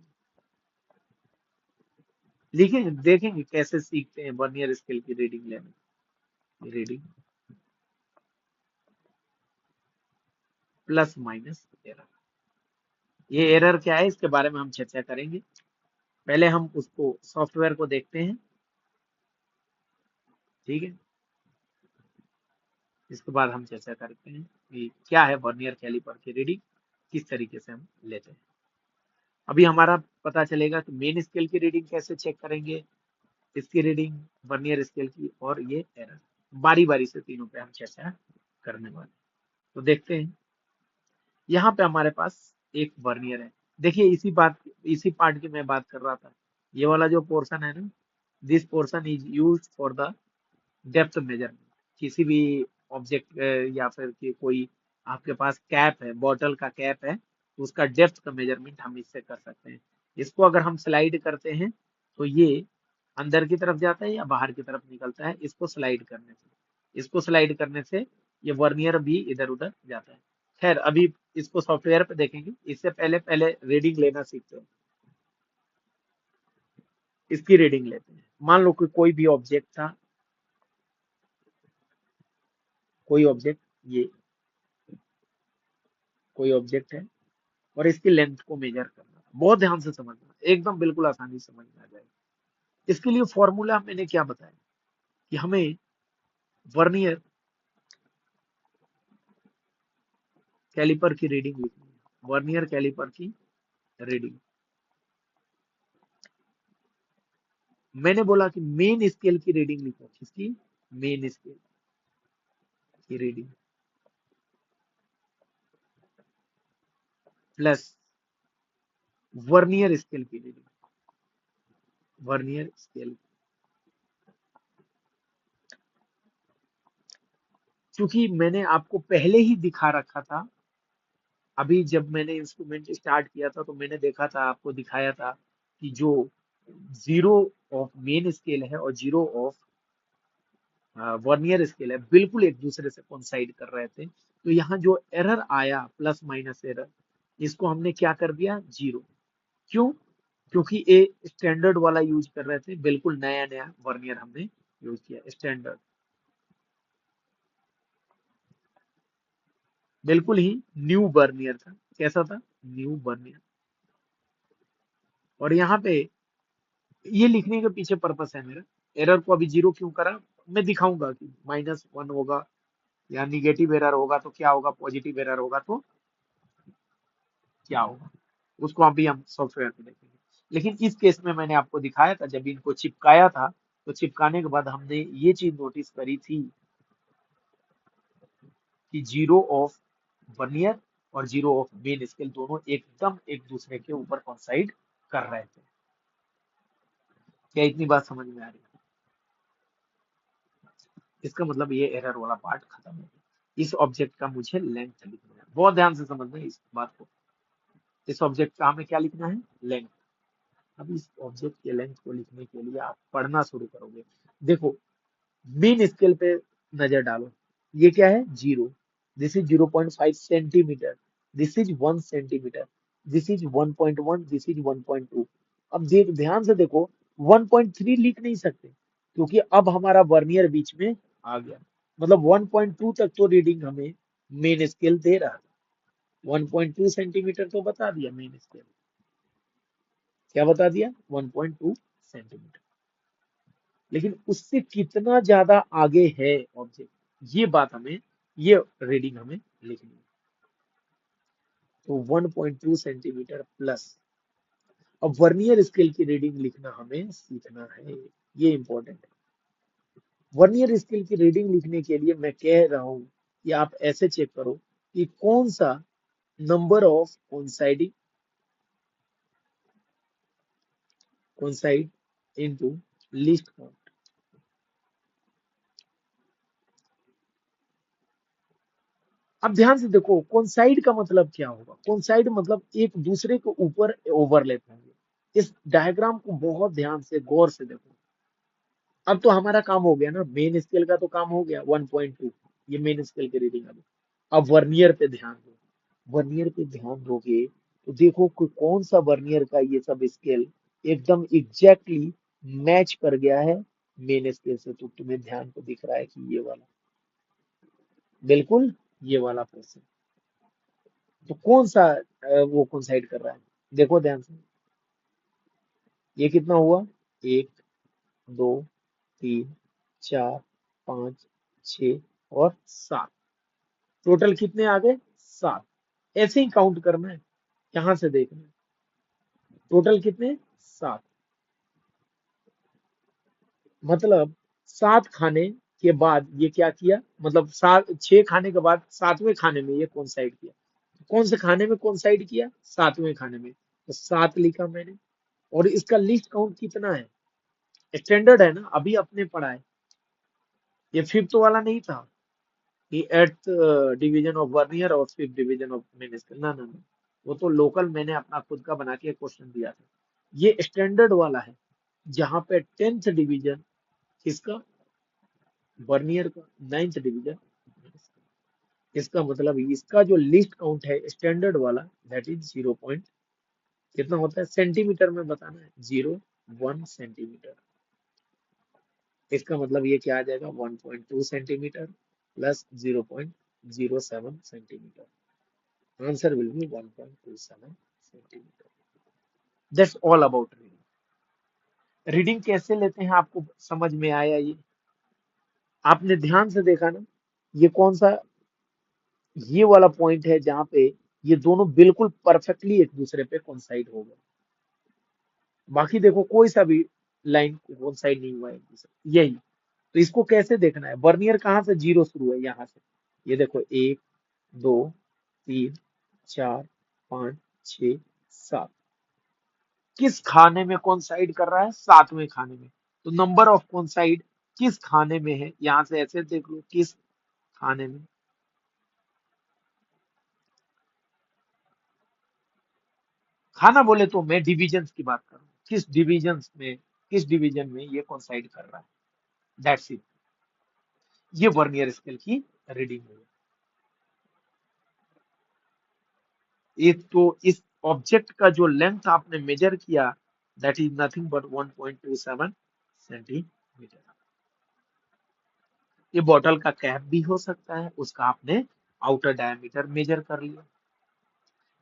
लिखेंगे देखेंगे कैसे सीखते हैं वर्नियर स्केल की रीडिंग लेने, रीडिंग प्लस माइनस एरर। ये एरर क्या है इसके बारे में हम चर्चा करेंगे, पहले हम उसको सॉफ्टवेयर को देखते हैं। ठीक है, इसके बाद हम चर्चा करते हैं कि क्या है वर्नियर कैलिपर की रीडिंग, किस तरीके से हम लेते हैं। अभी हमारा पता चलेगा कि मेन स्केल की रीडिंग कैसे चेक करेंगे, इसकी रीडिंग, वर्नियर स्केल की, और ये एरर, बारी बारी से तीनों पे हम चर्चा करने वाले। तो देखते हैं, यहाँ पे हमारे पास एक वर्नियर है, देखिए इसी पार्ट की मैं बात कर रहा था, ये वाला जो पोर्शन है ना, this portion is used for the depth measurement. किसी भी ऑब्जेक्ट या फिर कि कोई आपके पास कैप है, बॉटल का कैप है, तो उसका डेप्थ का मेजरमेंट हम इससे कर सकते हैं। इसको अगर हम स्लाइड करते हैं तो ये अंदर की तरफ जाता है या बाहर की तरफ निकलता है, इसको स्लाइड करने से, इसको स्लाइड करने से ये वर्नियर भी इधर उधर जाता है। खैर अभी इसको सॉफ्टवेयर पे देखेंगे, इससे पहले पहले रीडिंग लेना सीखते हैं। इसकी रीडिंग लेते हैं, मान लो कि कोई भी ऑब्जेक्ट था, कोई ऑब्जेक्ट, ये कोई ऑब्जेक्ट है और इसकी लेंथ को मेजर करना, बहुत ध्यान से समझना, एकदम बिल्कुल आसानी से समझ में आ जाएगा। इसके लिए फॉर्मूला मैंने क्या बताया कि हमें वर्नियर कैलिपर की रीडिंग लिखनी है, वर्नियर कैलिपर की रीडिंग, मैंने बोला कि मेन स्केल की रीडिंग लिखो, किसकी, मेन स्केल की रीडिंग प्लस वर्नियर स्केल की रीडिंग, वर्नियर स्केल, क्योंकि मैंने आपको पहले ही दिखा रखा था, अभी जब मैंने इंस्ट्रूमेंट स्टार्ट किया था तो मैंने देखा था, आपको दिखाया था कि जो जीरो ऑफ मेन स्केल है और जीरो ऑफ वर्नियर स्केल है बिल्कुल एक दूसरे से कोइंसाइड कर रहे थे, तो यहाँ जो एरर आया प्लस माइनस एरर, इसको हमने क्या कर दिया जीरो। क्यों, क्योंकि ये स्टैंडर्ड वाला यूज कर रहे थे, बिल्कुल नया नया वर्नियर हमने यूज किया, स्टैंडर्ड बिल्कुल ही न्यू वर्नियर था, कैसा था, न्यू वर्नियर। और यहाँ पे ये लिखने के पीछे पर्पस है मेरा, एरर को अभी 0 क्यों करा, मैं दिखाऊंगा कि -1 होगा या निगेटिव एरर होगा तो क्या होगा, पॉजिटिव एरर होगा तो क्या होगा, उसको अभी हम सॉफ्टवेयर में देखेंगे। लेकिन इस केस में मैंने आपको दिखाया था, जब इनको चिपकाया था तो चिपकाने के बाद हमने ये चीज नोटिस करी थी कि 0 ऑफ वर्नियर और 0 ऑफ मेन स्केल दोनों एकदम एक दूसरे के ऊपर कोइंसाइड कर रहे थे। क्या इतनी बात समझ में आ रही है? इसका मतलब ये एरर वाला पार्ट खत्म हो गया। इस ऑब्जेक्ट का मुझे लेंथ लिखना है, बहुत ध्यान से समझना है इस बात को। इस ऑब्जेक्ट का हमें क्या लिखना है, लेंथ। अब इस ऑब्जेक्ट के लेंथ को लिखने के लिए आप पढ़ना शुरू करोगे। देखो, मेन स्केल पे नजर डालो, ये क्या है, 0, this is 0.5 centimetre, this is 1 centimetre, this is 1.1, this is 1.2। अब देख, ध्यान से देखो, 1.3 लिख नहीं सकते क्योंकि अब हमारा वर्नियर बीच में आ गया। मतलब 1.2 तक तो रीडिंग हमें मेन स्केल दे रहा था, 1.2 सेंटीमीटर तो बता दिया मेन स्केल, क्या बता दिया, 1.2 सेंटीमीटर। लेकिन उससे कितना ज्यादा आगे है ऑब्जेक्ट, ये बात हमें, ये रीडिंग हमें लिखनी है। तो 1.2 सेंटीमीटर प्लस, अब वर्नियर स्केल की रीडिंग लिखना हमें सीखना है, ये इंपॉर्टेंट है। वर्नियर स्केल की रीडिंग लिखने के लिए मैं कह रहा हूं कि आप ऐसे चेक करो कि कौन सा number of coincide into least count. अब ध्यान से देखो, कोइंसाइड का मतलब क्या होगा, कोइंसाइड मतलब एक दूसरे के ऊपर ओवरलैप होंगे। इस डायग्राम को बहुत ध्यान से गौर से देखो। अब तो हमारा काम हो गया ना, मेन स्केल का तो काम हो गया 1.2, ये मेन स्केल की रीडिंग। अब वर्नियर पे ध्यान दो, वर्नियर पे ध्यान दोगे तो देखो कि कौन सा वर्नियर का ये सब स्केल एकदम एग्जैक्टली मैच कर गया है मेन स्केल से। तो तुम्हें ध्यान को दिख रहा है कि ये वाला, बिल्कुल ये वाला पर्सन। तो कौन सा वो कोइंसाइड कर रहा है, देखो ध्यान से, ये कितना हुआ, 1, 2, 3, 4, 5, 6 और 7, टोटल कितने आ गए, 7। ऐसे ही काउंट करना है, यहां से देखना है, टोटल कितने, 7। मतलब 7 खाने के बाद ये क्या किया, मतलब 6 खाने के बाद 7वें खाने में ये कोइंसाइड किया। कौन से खाने में कोइंसाइड किया, 7वें खाने में, तो 7 लिखा मैंने। और इसका लिस्ट काउंट कितना है, स्टैंडर्ड है ना, अभी अपने पढ़ा है, ये फिफ्थ वाला नहीं था कि एट्थ डिवीजन ऑफ वर्नियर और fifth division of main scale, ना ना ना, वो तो लोकल मैंने अपना खुद का बना के क्वेश्चन दिया था। ये स्टैंडर्ड वाला है जहां पे 10th डिवीजन किसका, वर्नियर का, 9th डिवीजन। इसका मतलब इसका जो लिस्ट काउंट है स्टैंडर्ड वाला, दैट इज 0 पॉइंट कितना होता है, सेंटीमीटर में बताना है, 0.1 सेंटीमीटर। इसका मतलब ये क्या आ जाएगा, 1.2 centimetre plus 0.07 centimetre. Answer will be 1.27 centimetre. That's all about reading. Reading कैसे लेते हैं आपको समझ में आया ये, आपने ध्यान से देखा ना, ये कौन सा, ये वाला पॉइंट है जहां पे ये दोनों बिल्कुल परफेक्टली एक दूसरे पे कोइंसाइड हो गए। बाकी देखो कोई सा भी लाइन कोइंसाइड नहीं हुआ है एक दूसरे, यही। तो इसको कैसे देखना है, वर्नियर कहाँ से 0 शुरू है, यहाँ से, ये देखो 1, 2, 3, 4, 5, 6, 7, किस खाने में कोइंसाइड कर रहा है, 7वें खाने में। तो नंबर ऑफ कोइंसाइड किस खाने में है, यहाँ से ऐसे देख लो, किस खाने में। खाना बोले तो मैं डिविजन की बात कर रहा हूँ, किस डिविजन में, किस डिवीजन में ये कोइंसाइड कर रहा है, दैट्स इट। ये वर्नियर स्केल की रीडिंग है। एक तो इस ऑब्जेक्ट का जो लेंथ आपने मेजर किया, that is nothing but 1.27 centimetre. ये बॉटल का कैप भी हो सकता है, उसका आपने आउटर डायमीटर मेजर कर लिया।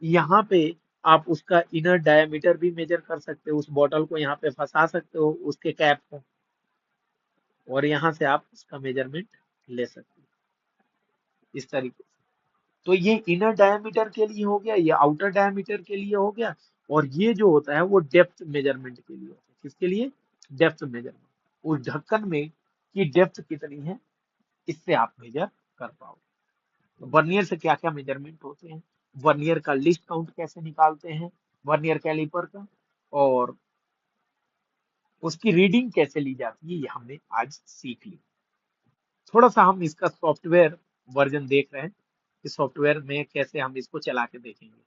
यहाँ पे आप उसका इनर डायमीटर भी मेजर कर सकते हो, उस बॉटल को यहाँ पे फंसा सकते हो उसके कैप को, और यहाँ से आप उसका मेजरमेंट ले सकते हो इस तरीके से। तो ये इनर डायमीटर के लिए हो गया, ये आउटर डायमीटर के लिए हो गया, और ये जो होता है वो डेप्थ मेजरमेंट के लिए होता है। किसके लिए? Depth measurement. उस ढक्कन में की डेप्थ कितनी है, इससे आप मेजर कर पाओगे। तो वर्नियर से क्या क्या मेजरमेंट होते हैं, वर्नियर का लिस्ट काउंट कैसे निकालते हैं वर्नियर कैलिपर का, और उसकी रीडिंग कैसे ली जाती है, ये हमने आज सीख ली। थोड़ा सा हम इसका सॉफ्टवेयर वर्जन देख रहे हैं, इस सॉफ्टवेयर में कैसे हम इसको चला के देखेंगे।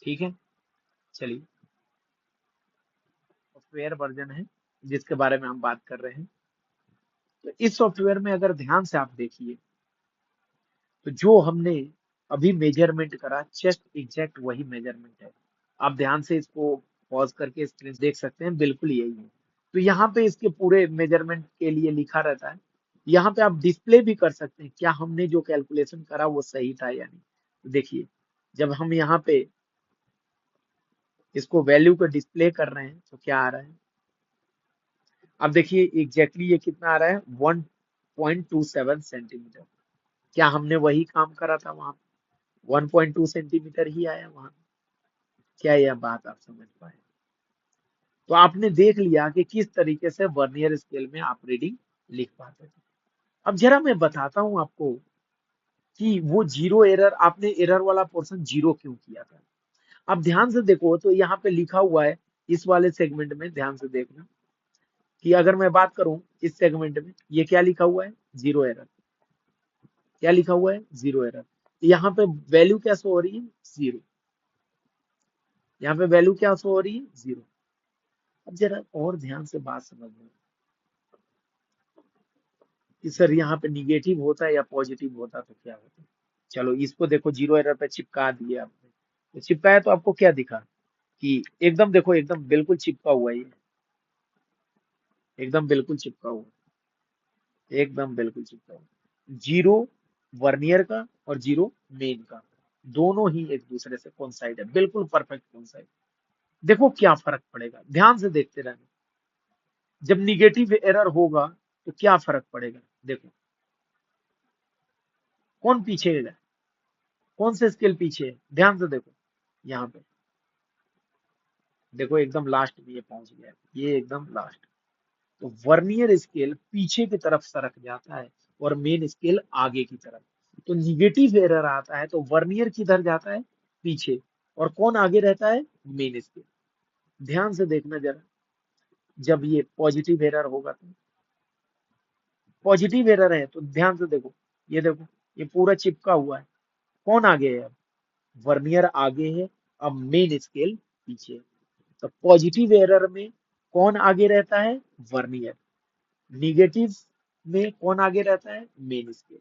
ठीक है, चलिए, सॉफ्टवेयर वर्जन है जिसके बारे में हम बात कर रहे हैं। तो इस सॉफ्टवेयर में अगर ध्यान से आप देखिए, तो जो हमने अभी मेजरमेंट करा, चेस्ट एग्जैक्ट वही मेजरमेंट है। आप ध्यान से इसको पॉज करके स्क्रीन देख सकते हैं, बिल्कुल यही है। तो यहाँ पे इसके पूरे मेजरमेंट के लिए लिखा रहता है। यहाँ पे आप डिस्प्ले भी कर सकते हैं क्या हमने जो कैलकुलेशन करा वो सही था या नहीं। तो देखिए, जब हम यहाँ पे इसको वैल्यू को डिस्प्ले कर रहे हैं तो क्या आ रहा है, अब देखिए एग्जैक्टली ये कितना आ रहा है, 1.27 सेंटीमीटर। क्या हमने वही काम करा था वहां, 1.2 सेंटीमीटर ही आया वहां। क्या यह बात आप समझ पाए? तो आपने देख लिया कि किस तरीके से वर्नियर स्केल में आप रीडिंग लिख पाते थे। अब जरा मैं बताता हूं आपको कि वो जीरो एरर, आपने एरर वाला पोर्शन जीरो क्यों किया था। अब ध्यान से देखो तो यहाँ पे लिखा हुआ है, इस वाले सेगमेंट में ध्यान से देखना, कि अगर मैं बात करूं इस सेगमेंट में, ये क्या लिखा हुआ है, जीरो एरर। क्या लिखा हुआ है, जीरो एरर। यहाँ पे वैल्यू क्या शो हो रही है, जीरो। यहाँ पे वैल्यू क्या शो हो रही है, जीरो। अब जरा और ध्यान से बात समझना कि सर यहाँ पे निगेटिव होता है या पॉजिटिव होता तो क्या होता। चलो इसको देखो, जीरो एरर पे चिपका दिए आपने, तो चिपकाया तो आपको क्या दिखा, कि एकदम देखो, एकदम बिल्कुल चिपका हुआ है ये, एकदम बिल्कुल चिपका हुआ, एकदम बिल्कुल चिपका हुआ। जीरो वर्नियर का और जीरो मेन का, दोनों ही एक दूसरे से कोइंसाइड है, बिल्कुल परफेक्ट कोइंसाइड। देखो क्या फर्क पड़ेगा, ध्यान से देखते रहना। जब निगेटिव एरर होगा तो क्या फर्क पड़ेगा, देखो कौन पीछे है, कौन से स्केल पीछे है, ध्यान से देखो। यहाँ पे देखो एकदम लास्ट में ये पहुंच गया है, ये एकदम लास्ट। तो वर्नियर स्केल पीछे की तरफ सरक जाता है और मेन स्केल आगे की तरफ। तो निगेटिव एरर आता है तो वर्नियर किधर जाता है, पीछे, और कौन आगे रहता है, मेन स्केल। ध्यान से देखना जरा, जब ये पॉजिटिव एरर होगा, तो पॉजिटिव एरर है तो ध्यान से देखो, ये देखो ये पूरा चिपका हुआ है, कौन आगे है, वर्नियर आगे है, अब मेन स्केल पीछे है। तो पॉजिटिव एरर में कौन आगे रहता है, वर्नियर। निगेटिव में कौन आगे रहता है, मेन स्केल।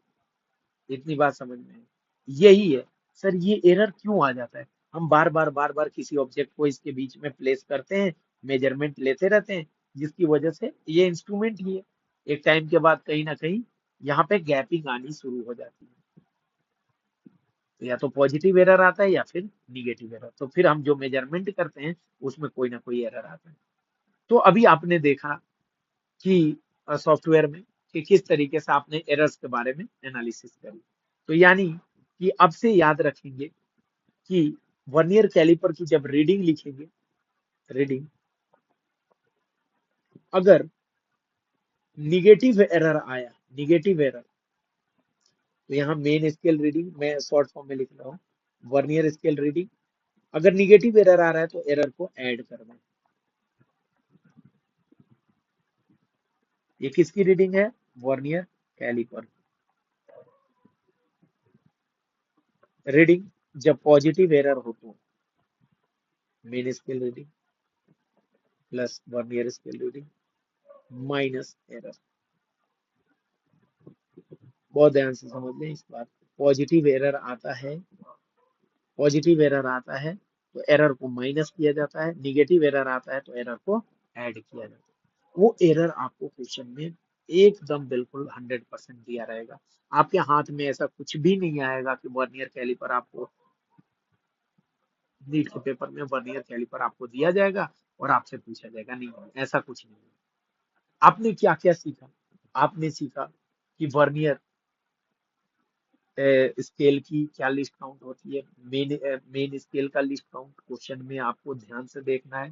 इतनी बात समझ में है, यही है। सर ये एरर क्यों आ जाता है, हम बार बार किसी ऑब्जेक्ट को इसके बीच में प्लेस करते हैं, मेजरमेंट लेते रहते हैं, जिसकी वजह से ये इंस्ट्रूमेंट ही है, एक टाइम के बाद कहीं ना कहीं यहाँ पे गैपिंग आनी शुरू हो जाती है। तो या तो पॉजिटिव एरर आता है या फिर निगेटिव एरर, तो फिर हम जो मेजरमेंट करते हैं उसमें कोई ना कोई एरर आता है। तो अभी आपने देखा कि सॉफ्टवेयर में कि किस तरीके से आपने एरर्स के बारे में एनालिसिस करी। तो यानी कि अब से याद रखेंगे कि वर्नियर कैलिपर की जब रीडिंग लिखेंगे, रीडिंग अगर निगेटिव एरर आया, निगेटिव एरर, तो यहाँ मेन स्केल रीडिंग मैं शॉर्ट फॉर्म में लिख रहा हूँ, वर्नियर स्केल रीडिंग। अगर निगेटिव एरर आ रहा है तो एरर को ऐड करना। ये किसकी रीडिंग है, वर्नियर कैलिपर रीडिंग। जब पॉजिटिव एरर हो तो main scale reading plus vernier scale reading minus error. बहुत ध्यान से समझ लें इस बात को, पॉजिटिव एरर आता है, पॉजिटिव एरर आता है तो एरर को माइनस किया जाता है, निगेटिव एरर आता है तो एरर को ऐड किया जाता है। वो एरर आपको क्वेश्चन में एकदम बिल्कुल 100% दिया रहेगा, आपके हाथ में ऐसा कुछ भी नहीं आएगा कि वर्नियर कैलिपर आपको नीट के पेपर में वर्नियर कैलिपर आपको दिया जाएगा और आपसे पूछा जाएगा। नहीं, ऐसा कुछ नहीं है। आपने क्या क्या सीखा? आपने सीखा कि वर्नियर स्केल की क्या लिस्ट काउंट होती है। मेन स्केल का लिस्ट काउंट क्वेश्चन में आपको ध्यान से देखना है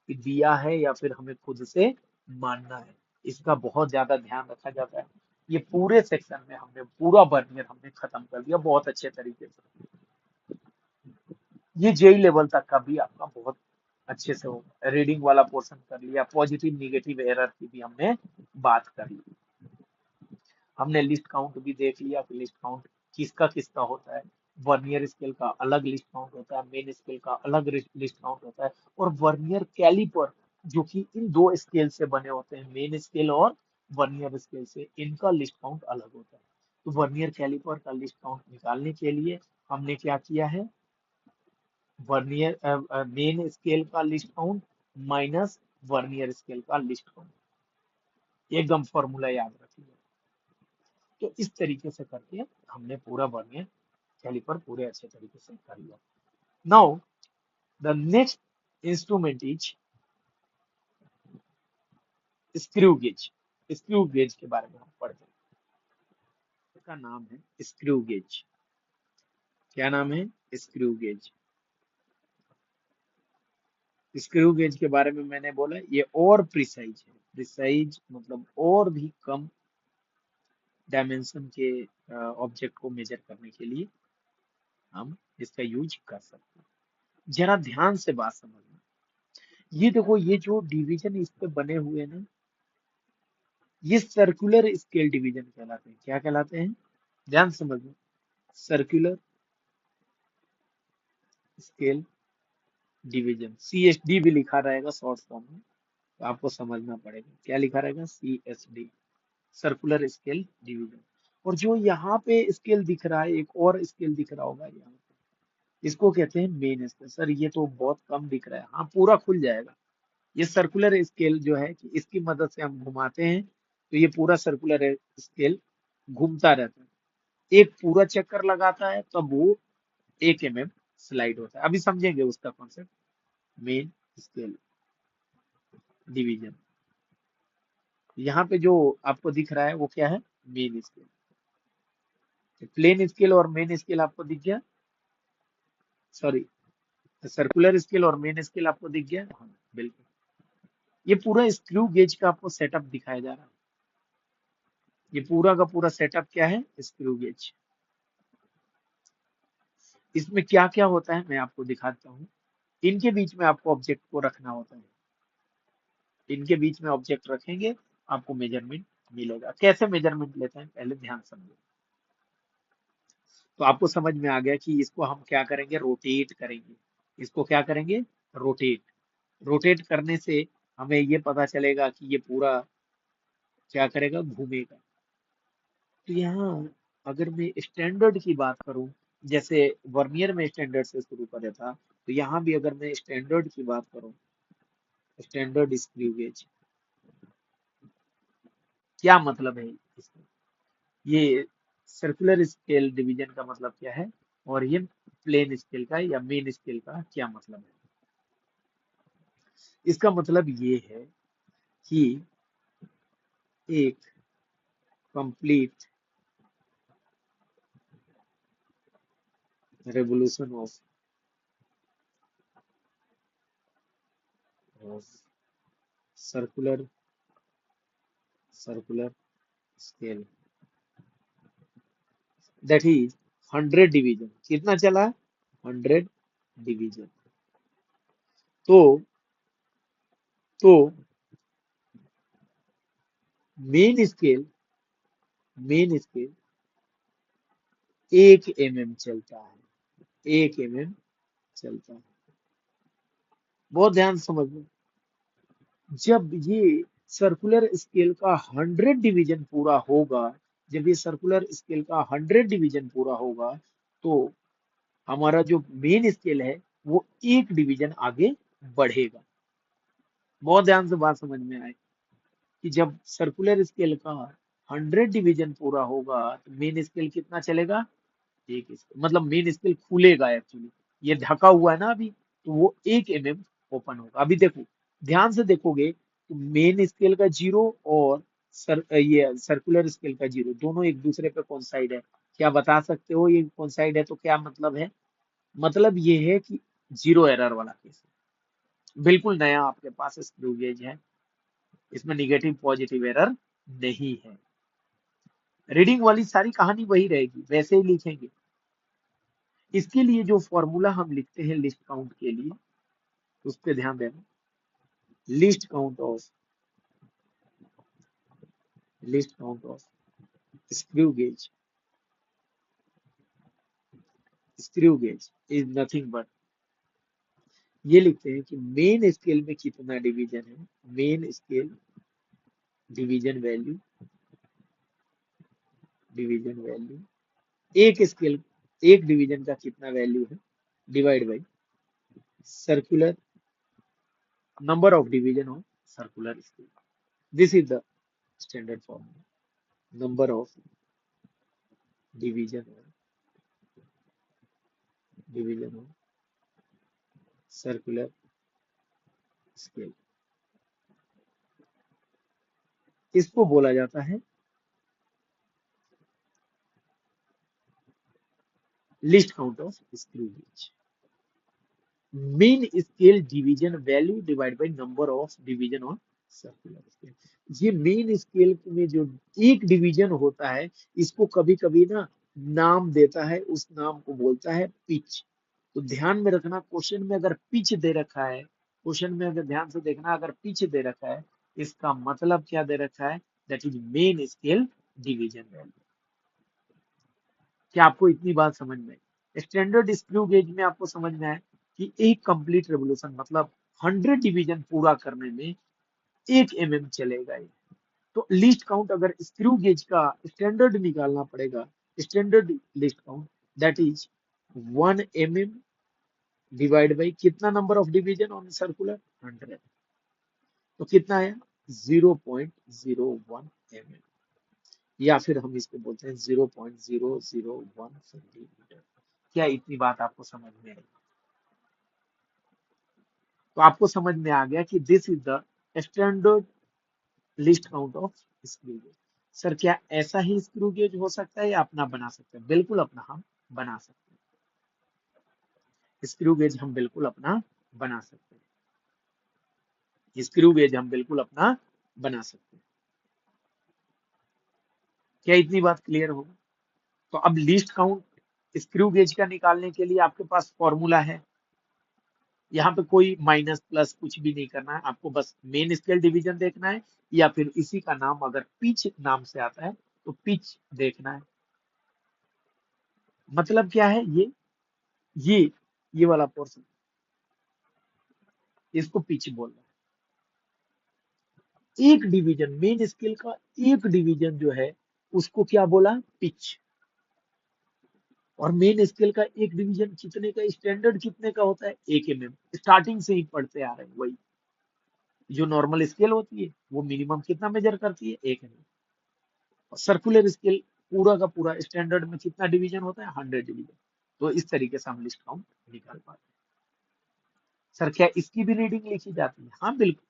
कि दिया है या फिर हमें खुद से मानना है। इसका बहुत ज्यादा ध्यान रखा जाता है। ये पूरे सेक्शन में हमने पूरा वर्नियर हमने खत्म कर दिया बहुत अच्छे तरीके से। ये जेई लेवल तक का भी आपका बहुत अच्छे से होगा। रीडिंग वाला पोर्शन कर लिया, पॉजिटिव निगेटिव एरर की भी हमने बात कर ली। हमने लिस्ट काउंट भी देख लिया कि लिस्ट काउंट किसका किसका होता है। वर्नियर स्केल का अलग लिस्ट काउंट होता है, मेन स्केल का अलग लिस्ट काउंट होता है, और वर्नियर कैलिपर जो कि इन दो स्केल से बने होते हैं, मेन स्केल और वर्नियर स्केल से, इनका लिस्ट काउंट अलग होता है। तो वर्नियर कैलिपर का लिस्ट काउंट निकालने के लिए हमने क्या किया है, वर्नियर मेन स्केल का least count minus vernier scale का लिस्ट काउंट, एकदम फॉर्मूला याद रखिए। तो इस तरीके से करके हमने पूरा वर्नियर कैलिपर पूरे अच्छे तरीके से कर लिया। Now the next instrument is screw gauge. Screw gauge के बारे में हम पढ़ते हैं। इसका नाम है स्क्रू गेज। क्या नाम है? Screw gauge. स्क्रू गेज के बारे में मैंने बोला ये और प्रिसाइज है। प्रिसाइज मतलब और भी कम डायमेंशन के ऑब्जेक्ट को मेजर करने के लिए हम इसका यूज कर सकते हैं। जरा ध्यान से बात समझना। ये देखो, ये जो डिवीजन इस पे बने हुए हैं ना, ये सर्कुलर स्केल डिवीजन कहलाते हैं। क्या कहलाते हैं? ध्यान से समझना। सर्कुलर स्केल डिवीजन, CSD भी लिखा रहेगा शॉर्ट फॉर्म में, तो आपको समझना पड़ेगा क्या लिखा रहेगा, CSD, सर्कुलर स्केल डिवीजन। और जो यहाँ पे स्केल दिख रहा है, एक और स्केल दिख रहा होगा यहाँ पे, इसको कहते हैं मेन स्केल। सर ये तो बहुत कम दिख रहा है। हाँ, पूरा खुल जाएगा। ये सर्कुलर स्केल जो है कि इसकी मदद से हम घुमाते हैं तो ये पूरा सर्कुलर स्केल घूमता रहता है। एक पूरा चक्कर लगाता है तब वो 1 mm स्लाइड होता है। अभी समझेंगे उसका कॉन्सेप्ट। मेन स्केल डिवीजन, यहाँ पे जो आपको दिख रहा है वो क्या है? Main scale. प्लेन स्केल और मेन स्केल आपको दिख गया, सॉरी, सर्कुलर स्केल और मेन स्केल आपको दिख गया। हाँ, बिल्कुल। ये पूरा स्क्रू गेज का आपको सेटअप दिखाया जा रहा है। ये पूरा का पूरा सेटअप क्या है? Screw gauge. इसमें क्या क्या होता है मैं आपको दिखाता हूँ। इनके बीच में आपको ऑब्जेक्ट को रखना होता है। इनके बीच में ऑब्जेक्ट रखेंगे, आपको मेजरमेंट मिलेगा। कैसे मेजरमेंट लेते हैं पहले ध्यान समझो। तो आपको समझ में आ गया कि इसको हम क्या करेंगे? रोटेट करेंगे। इसको क्या करेंगे? रोटेट। रोटेट करने से हमें ये पता चलेगा कि ये पूरा क्या करेगा? घूमेगा। तो यहाँ अगर मैं स्टैंडर्ड की बात करूं, जैसे वर्नियर में स्टैंडर्ड से शुरू करा था, तो यहाँ भी अगर मैं स्टैंडर्ड की बात करूं, स्टैंडर्ड स्क्रू गेज, क्या मतलब है इसका? ये सर्कुलर स्केल डिवीजन का मतलब क्या है, और ये प्लेन स्केल का या मेन स्केल का क्या मतलब है? इसका मतलब ये है कि एक complete revolution of circular circular scale, that is 100 division. कितना चला? 100 डिवीजन। तो तो main scale, main scale 1 mm चलता है। 1 mm चलता है। बहुत ध्यान से समझना। जब ये सर्कुलर स्केल का 100 डिवीजन पूरा होगा, जब ये सर्कुलर स्केल का 100 डिवीजन पूरा होगा, तो हमारा जो मेन स्केल है वो 1 डिवीजन आगे बढ़ेगा। बहुत ध्यान से बात समझ में आए कि जब सर्कुलर स्केल का 100 डिवीजन पूरा होगा तो मेन स्केल कितना चलेगा? एक स्केल, मतलब मेन स्केल खुलेगा एक्चुअली। ये ढका हुआ है ना अभी, तो वो 1 mm ओपन होगा। अभी देखो, ध्यान से देखोगे तो मेन स्केल का 0 और ये सर्कुलर स्केल का 0 दोनों एक दूसरे पे कोइंसाइड है। क्या बता सकते हो ये कोइंसाइड है तो क्या मतलब है? मतलब ये है कि 0 एरर वाला केस है। बिल्कुल नया आपके पास स्क्रू गेज है, इसमें निगेटिव पॉजिटिव एरर नहीं है। रीडिंग वाली सारी कहानी वही रहेगी, वैसे ही लिखेंगे। इसके लिए जो फॉर्मूला हम लिखते हैं लिस्ट काउंट के लिए, उस पर ध्यान देना। List count of screw gauge screw gauge is nothing but, ये लिखते हैं कि मेन स्केल में कितना डिवीजन है, मेन स्केल डिवीजन वैल्यू एक स्केल, एक डिवीजन का कितना वैल्यू है, divide by circular number of division of circular scale. This is the standard formula, number of division of circular scale. इसको बोला जाता है least count of screw gauge. Main scale division value divide by number of division on circular scale. ये main scale में जो एक division होता है, इसको कभी कभी ना नाम देता है, उस नाम को बोलता है पिच। तो ध्यान में रखना, क्वेश्चन में अगर पिच दे रखा है, क्वेश्चन में अगर ध्यान से देखना, अगर पिच दे रखा है, इसका मतलब क्या दे रखा है? That is main scale division value. क्या आपको इतनी बात समझ में आई? स्टैंडर्ड स्क्रू गेज में आपको समझ में आया कि एक कंप्लीट रेवोल्यूशन मतलब 100 डिवीजन पूरा करने में 1 mm चलेगा ये। तो लिस्ट काउंट अगर स्क्रू गेज का स्टैंडर्ड निकालना पड़ेगा, standard list count that is 1 mm divide by कितना number of division on circular, 100। तो कितना आया? 0.01 mm, या फिर हम इसको बोलते हैं 0.001 सेंटीमीटर। क्या इतनी बात आपको समझ में आई? तो आपको समझ में आ गया कि this is the standard list count of screw gauge. Sir क्या ऐसा ही स्क्रू गेज हो सकता है या अपना बना सकते हैं? बिल्कुल अपना हम बना सकते हैं। स्क्रू गेज हम बिल्कुल अपना बना सकते हैं। स्क्रू गेज हम बिल्कुल अपना बना सकते हैं। क्या इतनी बात क्लियर होगी? तो अब लिस्ट काउंट स्क्रू गेज का निकालने के लिए आपके पास फॉर्मूला है। यहाँ पे कोई माइनस प्लस कुछ भी नहीं करना है, आपको बस मेन स्केल डिवीजन देखना है, या फिर इसी का नाम अगर पिच नाम से आता है तो पिच देखना है। मतलब क्या है? ये ये वाला पोर्शन, इसको पिच बोल रहा है। एक डिवीजन मेन स्केल का, एक डिवीजन जो है उसको क्या बोला? पिच। और मेन स्केल का एक डिवीजन कितने का, स्टैंडर्ड कितने का होता है? 1 mm। स्टार्टिंग से ही पढ़ते आ रहे हैं वही। जो नॉर्मल स्केल होती है वो मिनिमम कितना मेजर करती है? 1 mm। और सर्कुलर स्केल पूरा का पूरा स्टैंडर्ड में कितना डिवीजन होता है? 100 डिवीजन। तो इस तरीके से हम लिस्ट काउंट निकाल पाते हैं। सर क्या इसकी भी रीडिंग लिखी जाती है? हाँ बिल्कुल,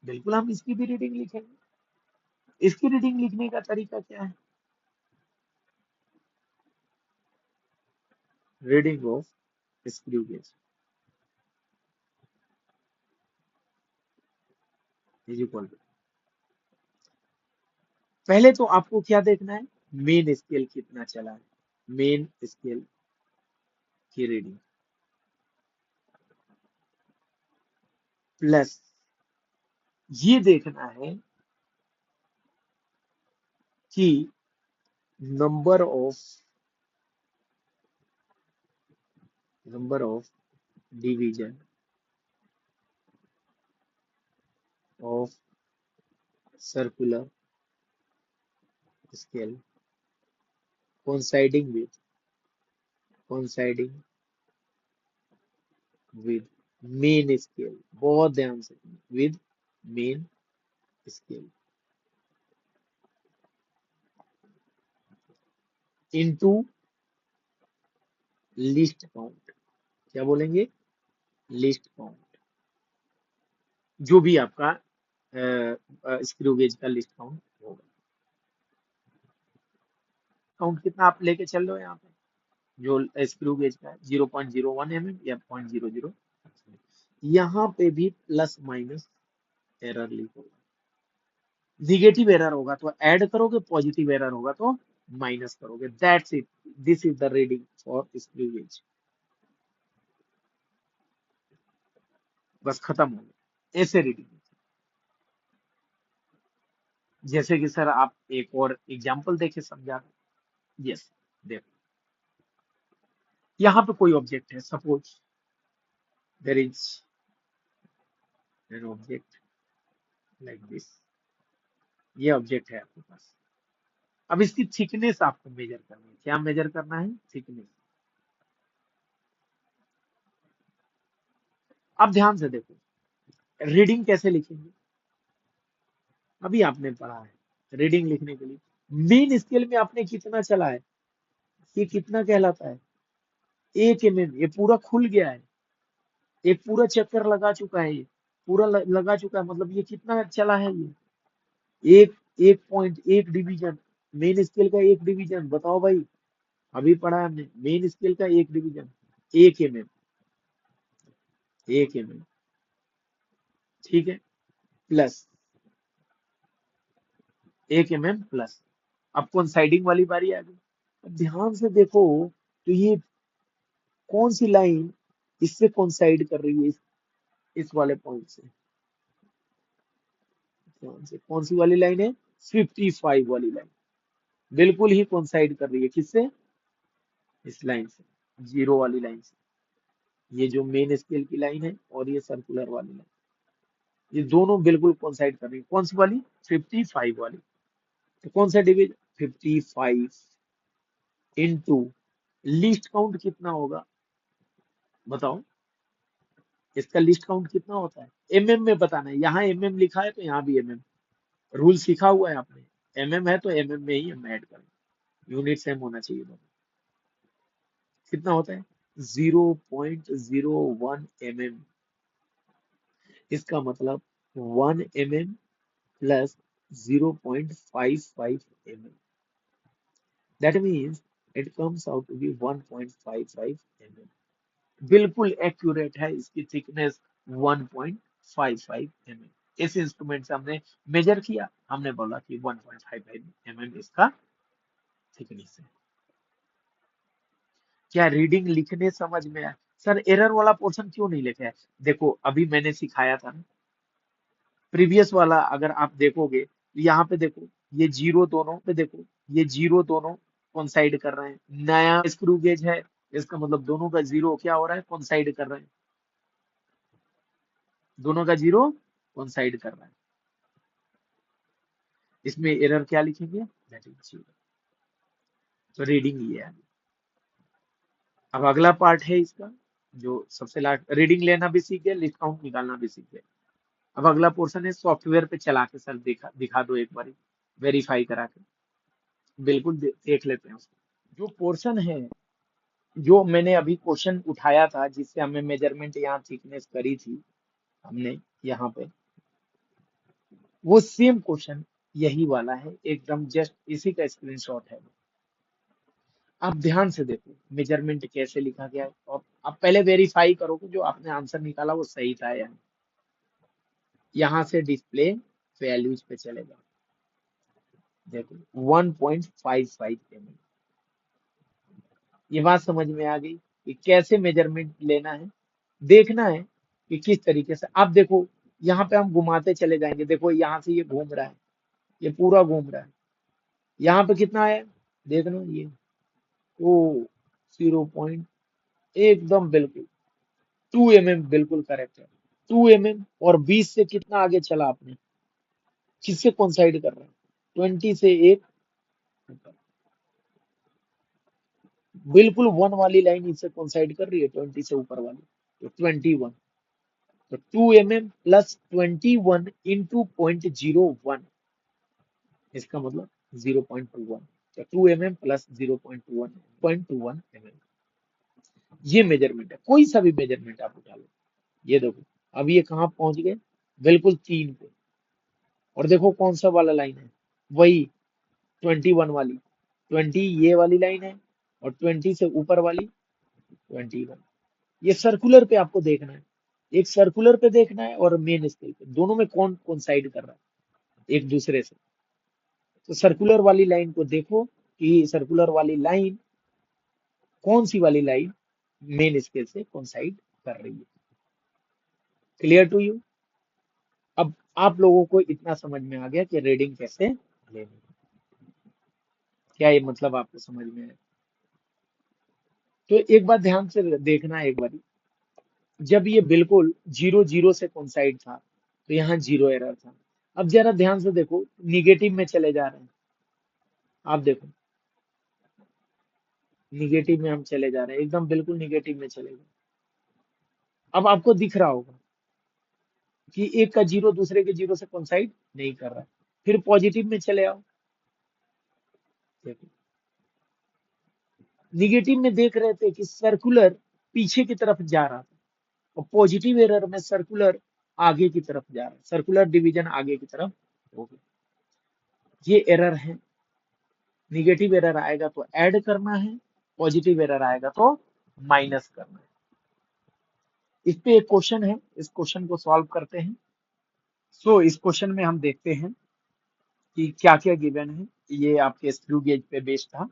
बिल्कुल हम इसकी भी रीडिंग लिखेंगे। इसकी रीडिंग लिखने का तरीका क्या है? Reading of screw gauge is equal to, पहले तो आपको क्या देखना है? मेन स्केल कितना चला है, मेन स्केल की रीडिंग, प्लस ये देखना है कि number of division of circular scale coinciding with main scale, बहुत ध्यान से, with main scale into list count. क्या बोलेंगे, लीस्ट काउंट, जो भी आपका स्क्रू गेज का लिस्ट काउंट होगा। काउंट कितना आप लेके चल रहे हो यहाँ पे, जो स्क्रू गेज का है 0.01 mm या 0.00, यहाँ पे भी प्लस माइनस एरर लिख होगा। निगेटिव एरर होगा तो ऐड करोगे, पॉजिटिव एरर होगा तो माइनस करोगे। That's it, this is the reading for screw gauge. बस खत्म हो गया, ऐसे रीडिंग। जैसे कि सर आप एक और एग्जांपल देके समझा। यस, देखो यहाँ पे कोई ऑब्जेक्ट है, suppose there is an object like this, ये ऑब्जेक्ट है आपके पास। अब इसकी थिकनेस आपको मेजर करनी है। क्या मेजर करना है, थिकनेस। अब ध्यान से देखो, रीडिंग कैसे लिखेंगे, अभी आपने पढ़ा है रीडिंग लिखने के लिए मेन स्केल में आपने कितना चला है, ये कितना कहलाता है, 1 mm। ये पूरा खुल गया है, एक पूरा चक्कर लगा चुका है, ये पूरा लगा चुका है, मतलब ये कितना चला है, ये एक 1.1 डिवीजन, मेन स्केल का 1 डिवीजन। बताओ भाई, अभी पढ़ा है हमने मेन स्केल का 1 डिवीजन, 1 mm, 1 mm, ठीक है, प्लस 1 mm प्लस। अब कोइंसाइडिंग वाली बारी आ गई। अब ध्यान से देखो, तो ये कौन सी लाइन इससे कोइंसाइड कर रही है, इस वाले पॉइंट से। ध्यान से, कौन सी वाली लाइन है, 55 वाली लाइन, बिल्कुल ही कोइंसाइड कर रही है किससे, इस लाइन से, जीरो वाली लाइन से। ये जो मेन स्केल की लाइन है और ये सर्कुलर वाली लाइन, ये दोनों बिल्कुल कोइंसाइड कर रही है। कौन सी वाली, 55 वाली। तो कौन सा डिवीजन, 55 इंटू लीस्ट काउंट कितना होगा, बताओ। इसका लिस्ट काउंट कितना होता है, एमएम में बताना है। यहाँ एमएम लिखा है तो यहाँ भी एमएम, रूल सीखा हुआ है आपने, एमएम है तो एमएम में ही हम ऐड करेंगे, यूनिट सेम होना चाहिए दोनों। कितना होता है, 0.01 mm। इसका मतलब 1 mm plus 0.55 mm, that means it comes out to be 1.55 mm। बिल्कुल एक्यूरेट है, इसकी थिकनेस 1.55 mm। इस इंस्ट्रूमेंट से हमने मेजर किया, हमने बोला कि 1.55 mm इसका थिकनेस है। क्या रीडिंग लिखने समझ में आया, सर एरर वाला पोर्शन क्यों नहीं लिखा है। देखो अभी मैंने सिखाया था ना, प्रीवियस वाला अगर आप देखोगे तो यहाँ पे देखो, ये जीरो दोनों पे देखो, ये जीरो दोनों कोइंसाइड कर रहे हैं। नया स्क्रू गेज है, इसका मतलब दोनों का जीरो क्या हो रहा है, कोइंसाइड कर रहे हैं, दोनों का जीरो कोइंसाइड कर रहा है। इसमें एरर क्या लिखेंगे, दैट इज जीरो। तो रीडिंग ये है। अब अगला पार्ट है इसका, जो सबसे लास्ट, रीडिंग लेना भी सीख गए, लिस्ट काउंट निकालना भी सीख गए। अब अगला पोर्शन है सॉफ्टवेयर पे चला के, सर दिखा दो एक बार, वेरीफाई करा के। बिल्कुल देख लेते हैं उसको। जो पोर्शन है, जो मैंने अभी क्वेश्चन उठाया था जिससे हमें मेजरमेंट यहाँ थिकनेस करी थी हमने यहाँ पे, वो सेम क्वेश्चन यही वाला है एकदम, जस्ट इसी का स्क्रीनशॉट है। आप ध्यान से देखो मेजरमेंट कैसे लिखा गया है, और आप पहले वेरीफाई करो कि जो आपने आंसर निकाला वो सही था या नहीं। यहाँ से डिस्प्ले वैल्यूज पे चलेगा, देखो 1.55 mm। ये बात समझ में आ गई कि कैसे मेजरमेंट लेना है, देखना है कि किस तरीके से। आप देखो यहाँ पे हम घुमाते चले जाएंगे, देखो यहाँ से ये घूम रहा है, ये पूरा घूम रहा है, यहाँ पे कितना है, देख लो ये, ओ 0 एकदम बिल्कुल 2 mm, बिल्कुल करेक्ट है, 2 mm। और 20 से कितना आगे चला आपने, किससे कोइंसाइड कर रहा है, 20 से एक ऊपर। बिल्कुल 1 वाली लाइन इससे कोइंसाइड कर रही है, 20 से ऊपर वाली, तो 21। तो 2 mm प्लस 21 इंटू 0.01, इसका मतलब 0.21। तो 2 mm प्लस 0.21 0.21 mm। ये मेजरमेंट है, कोई सा भी मेजरमेंट आप उठा लो। ये देखो अब ये कहाँ पहुंच गए, बिल्कुल 3 पे। और देखो कौन सा वाला लाइन है, वही 21 वाली। 20 ये वाली लाइन है, और 20 से ऊपर वाली 21। ये सर्कुलर पे आपको देखना है, एक सर्कुलर पे देखना है और मेन स्केल पे, दोनों में कौन कौन साइड कर रहा है एक दूसरे से। तो सर्कुलर वाली लाइन को देखो कि सर्कुलर वाली लाइन, कौन सी वाली लाइन मेन स्केल से कौन साइड कर रही है। Clear to you. अब आप लोगों को इतना समझ में आ गया कि रीडिंग कैसे लेनी है। क्या ये मतलब आपको समझ में है? तो एक बात ध्यान से देखना एक बार, जब ये बिल्कुल 0 0 से कोइंसाइड था तो यहाँ 0 एरर था। अब जरा ध्यान से देखो, निगेटिव में चले जा रहे हैं। आप देखो निगेटिव में हम चले जा रहे हैं, एकदम बिल्कुल निगेटिव में चले गए। अब आपको दिख रहा होगा कि एक का 0 दूसरे के 0 से कोइंसाइड नहीं कर रहा है। फिर पॉजिटिव में चले आओ, देखो निगेटिव में देख रहे थे कि सर्कुलर पीछे की तरफ जा रहा था, और पॉजिटिव एरर में सर्कुलर आगे की तरफ जा रहा है, सर्कुलर डिवीजन आगे की तरफ हो गया। ये एरर है। निगेटिव एरर आएगा तो ऐड करना है, पॉजिटिव एरर आएगा तो माइनस करना है। इस पे एक क्वेश्चन है, इस क्वेश्चन को सॉल्व करते हैं। सो इस क्वेश्चन में हम देखते हैं कि क्या क्या गिवन है। ये आपके स्क्रू गेज पे बेस्ड था।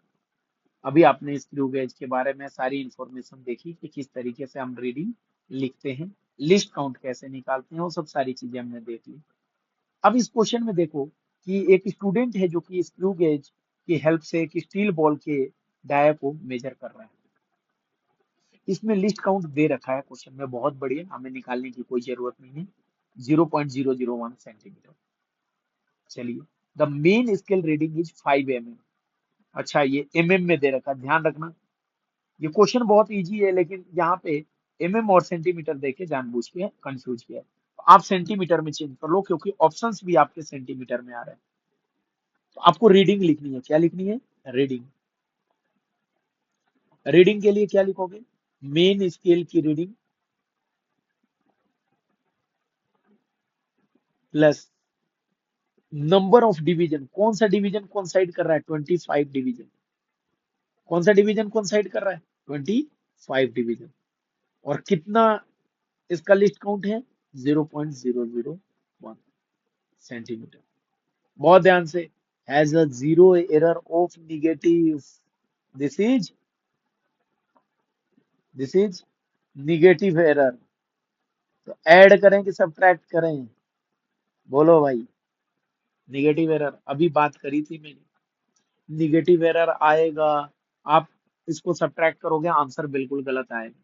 अभी आपने स्क्रू गेज के बारे में सारी इंफॉर्मेशन देखी कि किस तरीके से हम रीडिंग लिखते हैं, लिस्ट काउंट कैसे निकालते हैं, वो सब सारी चीजें हमने देख ली। अब इस क्वेश्चन में देखो कि एक स्टूडेंट है जो कि स्क्रू गेज की हेल्प से एक स्टील बॉल के डाया को मेजर कर रहा है। इसमें लिस्ट काउंट दे रखा है क्वेश्चन में, बहुत बढ़िया, हमें निकालने की कोई जरूरत नहीं है। 0.001 सेंटीमीटर। चलिए, the main scale reading is 5 mm। अच्छा, ये में दे रखा है, ध्यान रखना। ये क्वेश्चन बहुत इजी है, लेकिन यहाँ पे और सेंटीमीटर देके जानबूझ के कंफ्यूज किया है। तो आप सेंटीमीटर में चेंज कर लो, क्योंकि ऑप्शंस भी आपके सेंटीमीटर में आ रहे हैं। तो आपको रीडिंग लिखनी है, क्या लिखनी है, रीडिंग। रीडिंग के लिए क्या लिखोगे, मेन स्केल की reading plus number of division, कौन सा डिवीजन कौन साइड कर रहा है, 25 डिवीजन। कौन सा डिवीजन कौन साइड कर रहा है, 25 डिवीजन। और कितना इसका लिस्ट काउंट है, 0.001 सेंटीमीटर। बहुत ध्यान से, has a zero error of negative. This is this is negative error. तो ऐड करें कि सब्ट्रैक्ट करें, बोलो भाई। निगेटिव एरर अभी बात करी थी मैंने, निगेटिव एरर आएगा, आप इसको सब्ट्रैक्ट करोगे, आंसर बिल्कुल गलत आएगा।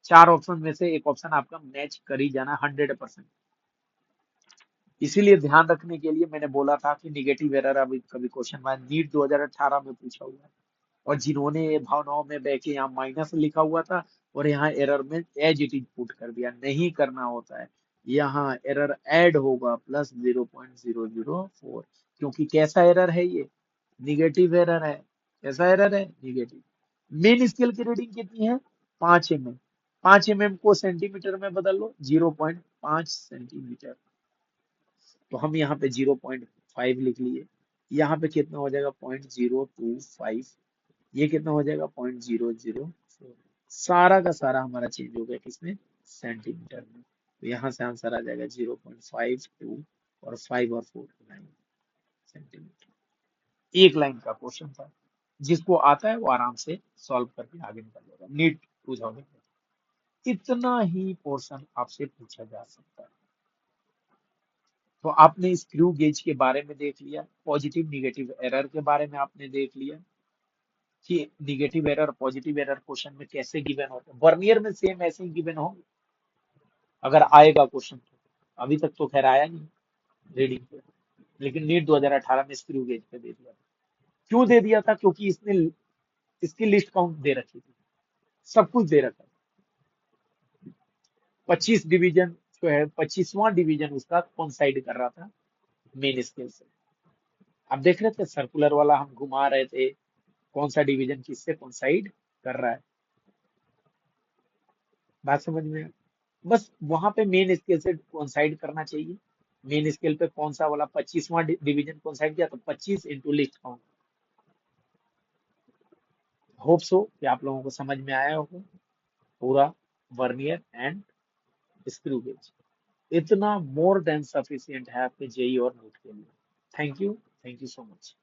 4 ऑप्शन में से एक ऑप्शन आपका मैच कर ही जाना 100%। इसीलिए ध्यान रखने के लिए मैंने बोला था कि निगेटिव एरर अभी कभी क्वेश्चन में नीट 2018 में पूछा हुआ है। और जिन्होंने ये भावनाओं में बह के यहाँ माइनस लिखा हुआ था और यहाँ एरर में एज इट इज पुट कर दिया, नहीं करना होता है। यहाँ एरर ऐड होगा प्लस 0.004, क्योंकि कैसा एरर है ये, निगेटिव एरर है। कैसा एरर है, निगेटिव। मेन स्केल की रीडिंग कितनी है, 5 mm। 5 mm को सेंटीमीटर में बदल लो, 0.5 सेंटीमीटर। तो हम यहाँ पे 0.5 लिख लिए। यहाँ पे कितना हो जाएगा, 0.025। ये कितना हो जाएगा, 0.004। सारा का सारा हमारा चेंज हो गया किसमें, सेंटीमीटर में। तो यहाँ से आंसर आ जाएगा 0.52, और 5 और 4 9 सेंटीमीटर। एक लाइन का क्वेश्चन था, जिसको आता है वो आराम से सॉल्व करके आगे निकल जाएगा। नीट 2000 इतना ही पोर्शन आपसे पूछा जा सकता है। तो आपने स्क्रू गेज के बारे में देख लिया, पॉजिटिव निगेटिव एरर के बारे में आपने देख लिया कि negative error positive error question में कैसे गिवन होते हैं। वर्नियर में सेम ऐसे ही गिवन होंगे अगर आएगा क्वेश्चन तो। अभी तक तो खैर आया नहीं रीडिंग पे, लेकिन नीट 2018 में स्क्रू गेज पे दे दिया था। क्यों दे दिया था, क्योंकि इसने इसकी लिस्ट काउंट दे रखी थी, सब कुछ दे रखा है। 25 डिवीजन जो है, 25वां डिवीजन उसका कॉन्साइड कर रहा था मेन स्केल से। आप देख रहे थे सर्कुलर वाला हम घुमा रहे थे, कौन सा डिवीजन किससे कॉन्साइड कर रहा है। बात समझ में आया? बस वहां पे मेन स्केल से कोइंसाइड करना चाहिए। मेन स्केल पे कौन सा वाला 25वां डिवीजन कोइंसाइड किया, तो 25 into list count. Hope so कि आप लोगों को समझ में आया होगा पूरा वर्नियर एंड स्क्रू गेज। इतना मोर देन सफिशियंट है आपके जेई और नीट के लिए। Thank you so much.